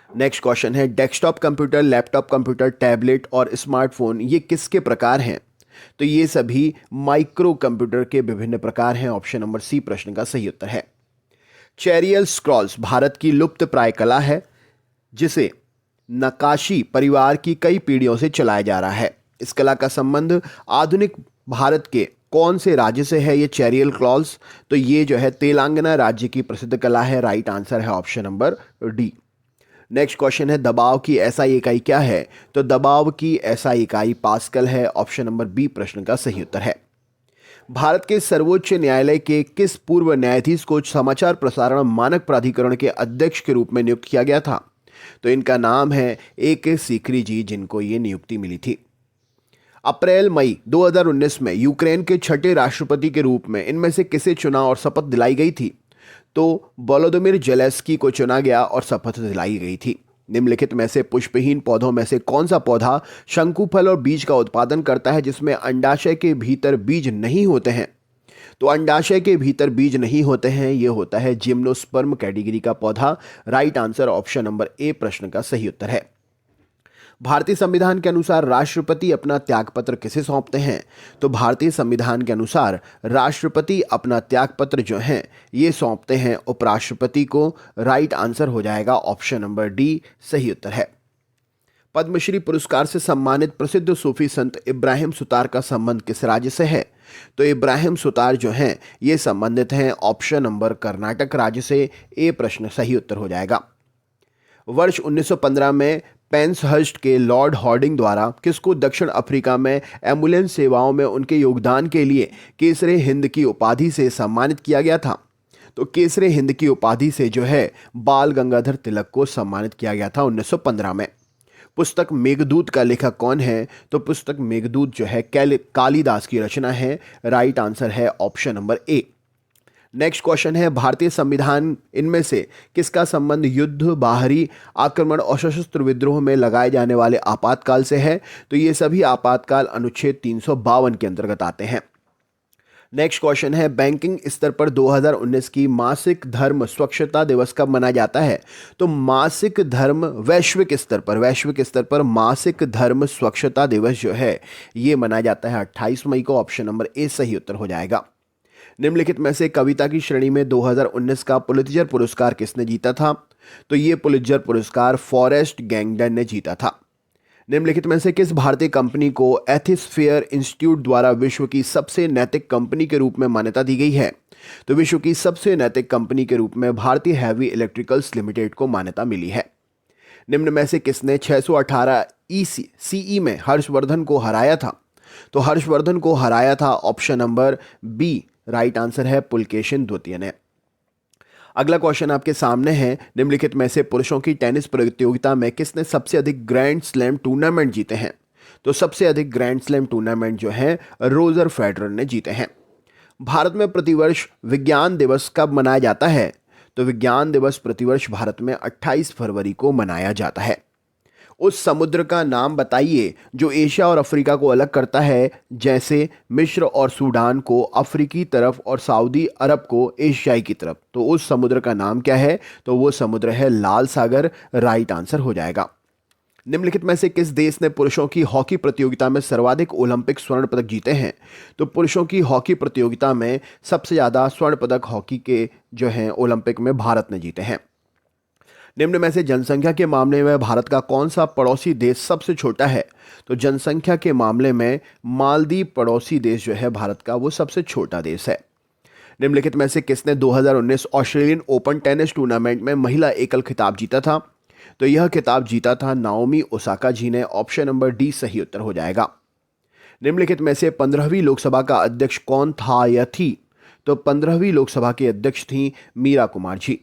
नेक्स्ट क्वेश्चन है, desktop computer, laptop computer, tablet और स्मार्टफोन ये किसके प्रकार हैं? तो ये सभी माइक्रो कंप्यूटर के विभिन्न प्रकार हैं। ऑप्शन नंबर सी प्रश्न का सही उत्तर है। चेरियल स्क्रॉल्स भारत की लुप्त प्राय कला है, जिसे नक्काशी परिवार की कई पीढ़ियों से चलाया जा रहा है। इस कला का संबंध आधुनिक भारत के कौन से राज्य से है? ये चेरियल क्लॉल्स, तो ये जो है तेलंगाना राज्य की प्रसिद्ध कला है। राइट आंसर है option number D. Next question है, दबाव की एसआई इकाई क्या है? तो दबाव की एसआई इकाई पास्कल है। ऑप्शन नंबर बी प्रश्न का सही उत्तर है। भारत के सर्वोच्च न्यायालय के किस पूर्व न्यायाधीश को समाचार प्रसारण मानक प्राधिकरण के अध्यक्ष के रूप में नियुक्त किया गया था? तो इनका नाम है AK सीकरी जी, जिनको ये नियुक्ति मिली थी। अप्रैल मई 2019 में यूक्रेन के छठे राष्ट्रपति के रूप में इनमें से किसे चुना और शपथ दिलाई गई थी? तो वोलोदिमीर जेलेंस्की को चुना गया और शपथ दिलाई गई थी। निम्नलिखित में से पुष्पहीन पौधों में से कौन सा पौधा शंकुफल और बीज का उत्पादन करता है, जिसमें अंडाशय के भीतर बीज नहीं होते हैं? तो अंडाशय के भीतर बीज नहीं होते हैं, ये होता है जिम्नोस्पर्म कैटेगरी का पौधा। Right answer option number A प्रश्न का सही उत्तर है। भारतीय संविधान के अनुसार राष्ट्रपति अपना त्यागपत्र किसे सौंपते हैं? तो भारतीय संविधान के अनुसार राष्ट्रपति अपना त्यागपत्र जो है ये सौंपते हैं उपराष्ट्रपति को। राइट आंसर हो जाएगा ऑप्शन नंबर डी सही उत्तर है। पद्मश्री पुरस्कार से सम्मानित प्रसिद्ध सूफी संत इब्राहिम सुतार का संबंध किस राज्य से है? तो इब्राहिम सुतार जो हैं ये संबंधित हैं ऑप्शन नंबर कर्नाटक राज्य से। ए प्रश्न सही उत्तर हो जाएगा। वर्ष 1915 में पेंसहर्स्ट के लॉर्ड हॉर्डिंग द्वारा किसको दक्षिण अफ्रीका में एम्बुलेंस सेवाओं में उनके योगदान के लिए केसरे हिंद की उपाधि से सम्मानित किया गया था? तो केसरे हिंद की उपाधि से जो है बाल गंगाधर तिलक को सम्मानित किया गया था 1915 में। पुस्तक मेघदूत का लेखक कौन है? तो पुस्तक मेघदूत जो है कालिदास की रचना है। राइट आंसर है option number A. Next question है, भारतीय संविधान इनमें से किसका संबंध युद्ध, बाहरी आक्रमण और सशस्त्र विद्रोह में लगाए जाने वाले आपातकाल से है? तो ये सभी आपातकाल अनुच्छेद 352 के अंतर्गत आते हैं। नेक्स्ट क्वेश्चन है, बैंकिंग स्तर पर 2019 की मासिक धर्म स्वच्छता दिवस कब मनाया जाता है? तो मासिक धर्म वैश्विक स्तर पर मासिक धर्म स्वच्छता दिवस जो है ये मनाया जाता है 28 मई को। ऑप्शन नंबर ए सही उत्तर हो जाएगा। निम्नलिखित में से कविता की श्रेणी में 2019 का पुलित्जर पुरस्कार किसने जीता था? तो ये पुलित्जर पुरस्कार फॉरेस्ट गैंगडन ने जीता था। निम्नलिखित में से किस भारतीय कंपनी को एथिस्फेयर इंस्टीट्यूट द्वारा विश्व की सबसे नैतिक कंपनी के रूप में मान्यता दी गई है? तो विश्व की सबसे नैतिक कंपनी के रूप में भारतीय हैवी इलेक्ट्रिकल्स लिमिटेड को मान्यता मिली है। निम्न में से किसने 618 CE में हर्षवर्धन को हराया था? तो हर्षवर्धन को हराया था option number B. Right answer है पुलकेशिन द्वितीय ने। अगला क्वेश्चन आपके सामने है, निम्नलिखित में से पुरुषों की टेनिस प्रतियोगिता में किसने सबसे अधिक ग्रैंड स्लैम टूर्नामेंट जीते हैं? तो सबसे अधिक ग्रैंड स्लैम टूर्नामेंट जो है रोजर फेडरर ने जीते हैं। भारत में प्रतिवर्ष विज्ञान दिवस कब मनाया जाता है? तो विज्ञान दिवस प्रतिवर्ष भारत में 28 फरवरी को मनाया जाता है। उस समुद्र का नाम बताइए जो एशिया और अफ्रीका को अलग करता है, जैसे मिस्र और सूडान को अफ्रीकी तरफ और सऊदी अरब को एशियाई की तरफ। तो उस समुद्र का नाम क्या है? तो वो समुद्र है लाल सागर। राइट आंसर हो जाएगा। निम्नलिखित में से किस देश ने पुरुषों की हॉकी प्रतियोगिता में सर्वाधिक ओलंपिक स्वर्ण पदक जीते हैं? तो पुरुषों की हॉकी प्रतियोगिता में सबसे ज़्यादा स्वर्ण पदक हॉकी के जो हैं ओलंपिक में भारत ने जीते हैं। निम्न में से जनसंख्या के मामले में भारत का कौन सा पड़ोसी देश सबसे छोटा है? तो जनसंख्या के मामले में मालदीव पड़ोसी देश जो है भारत का वो सबसे छोटा देश है। निम्नलिखित में से किसने 2019 ऑस्ट्रेलियन ओपन टेनिस टूर्नामेंट में महिला एकल खिताब जीता था? तो यह खिताब जीता था नाओमी ओसाका जी ने। ऑप्शन नंबर डी सही उत्तर हो जाएगा। निम्नलिखित में से 15वीं लोकसभा का अध्यक्ष कौन था या थी? तो 15वीं लोकसभा के अध्यक्ष थी मीरा कुमार जी।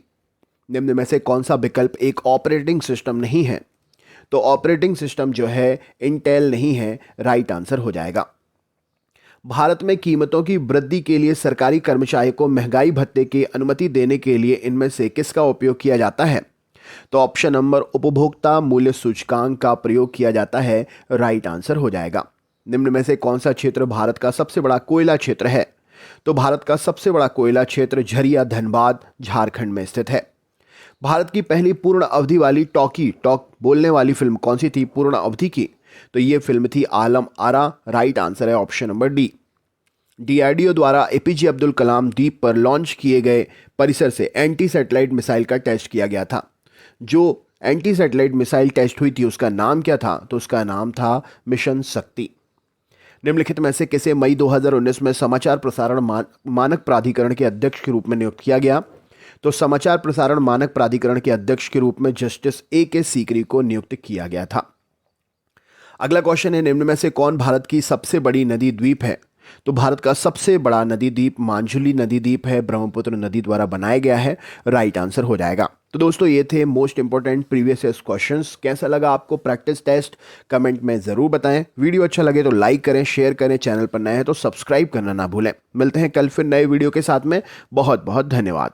निम्न में से कौन सा विकल्प एक ऑपरेटिंग सिस्टम नहीं है? तो ऑपरेटिंग सिस्टम जो है इंटेल नहीं है। राइट आंसर हो जाएगा। भारत में कीमतों की वृद्धि के लिए सरकारी कर्मचारियों को महंगाई भत्ते की अनुमति देने के लिए इनमें से किसका उपयोग किया जाता है? तो ऑप्शन नंबर उपभोक्ता मूल्य सूचकांक का प्रयोग किया जाता है। राइट आंसर हो जाएगा। निम्न में से कौन सा क्षेत्र भारत का सबसे बड़ा कोयला क्षेत्र है? तो भारत का सबसे बड़ा कोयला क्षेत्र झरिया धनबाद झारखंड में स्थित है। भारत की पहली पूर्ण अवधि वाली टॉक बोलने वाली फिल्म कौन सी थी पूर्ण अवधि की? तो ये फिल्म थी आलम आरा। राइट आंसर है ऑप्शन नंबर डी। डीआरडीओ द्वारा एपीजे अब्दुल कलाम द्वीप पर लॉन्च किए गए परिसर से एंटी सैटेलाइट मिसाइल का टेस्ट किया गया था। जो एंटी सैटेलाइट मिसाइल टेस्ट हुई थी उसका नाम क्या था? तो उसका नाम था मिशन शक्ति। निम्नलिखित में से किसे मई 2019 में समाचार प्रसारण मानक प्राधिकरण के अध्यक्ष के रूप में नियुक्त किया गया? तो समाचार प्रसारण मानक प्राधिकरण के अध्यक्ष के रूप में जस्टिस A.K. सीकरी को नियुक्त किया गया था। अगला क्वेश्चन है, निम्न में से कौन भारत की सबसे बड़ी नदी द्वीप है? तो भारत का सबसे बड़ा नदी द्वीप मांजुली नदी द्वीप है, ब्रह्मपुत्र नदी द्वारा बनाया गया है। राइट आंसर हो जाएगा। तो दोस्तों ये थे most important previous year questions. कैसा लगा आपको प्रैक्टिस टेस्ट कमेंट में ज़रूर बताएं। वीडियो अच्छा लगे तो लाइक करें, शेयर करें, चैनल पर नए हैं तो सब्सक्राइब करना ना भूलें। मिलते हैं कल फिर नए वीडियो के साथ में। बहुत बहुत धन्यवाद।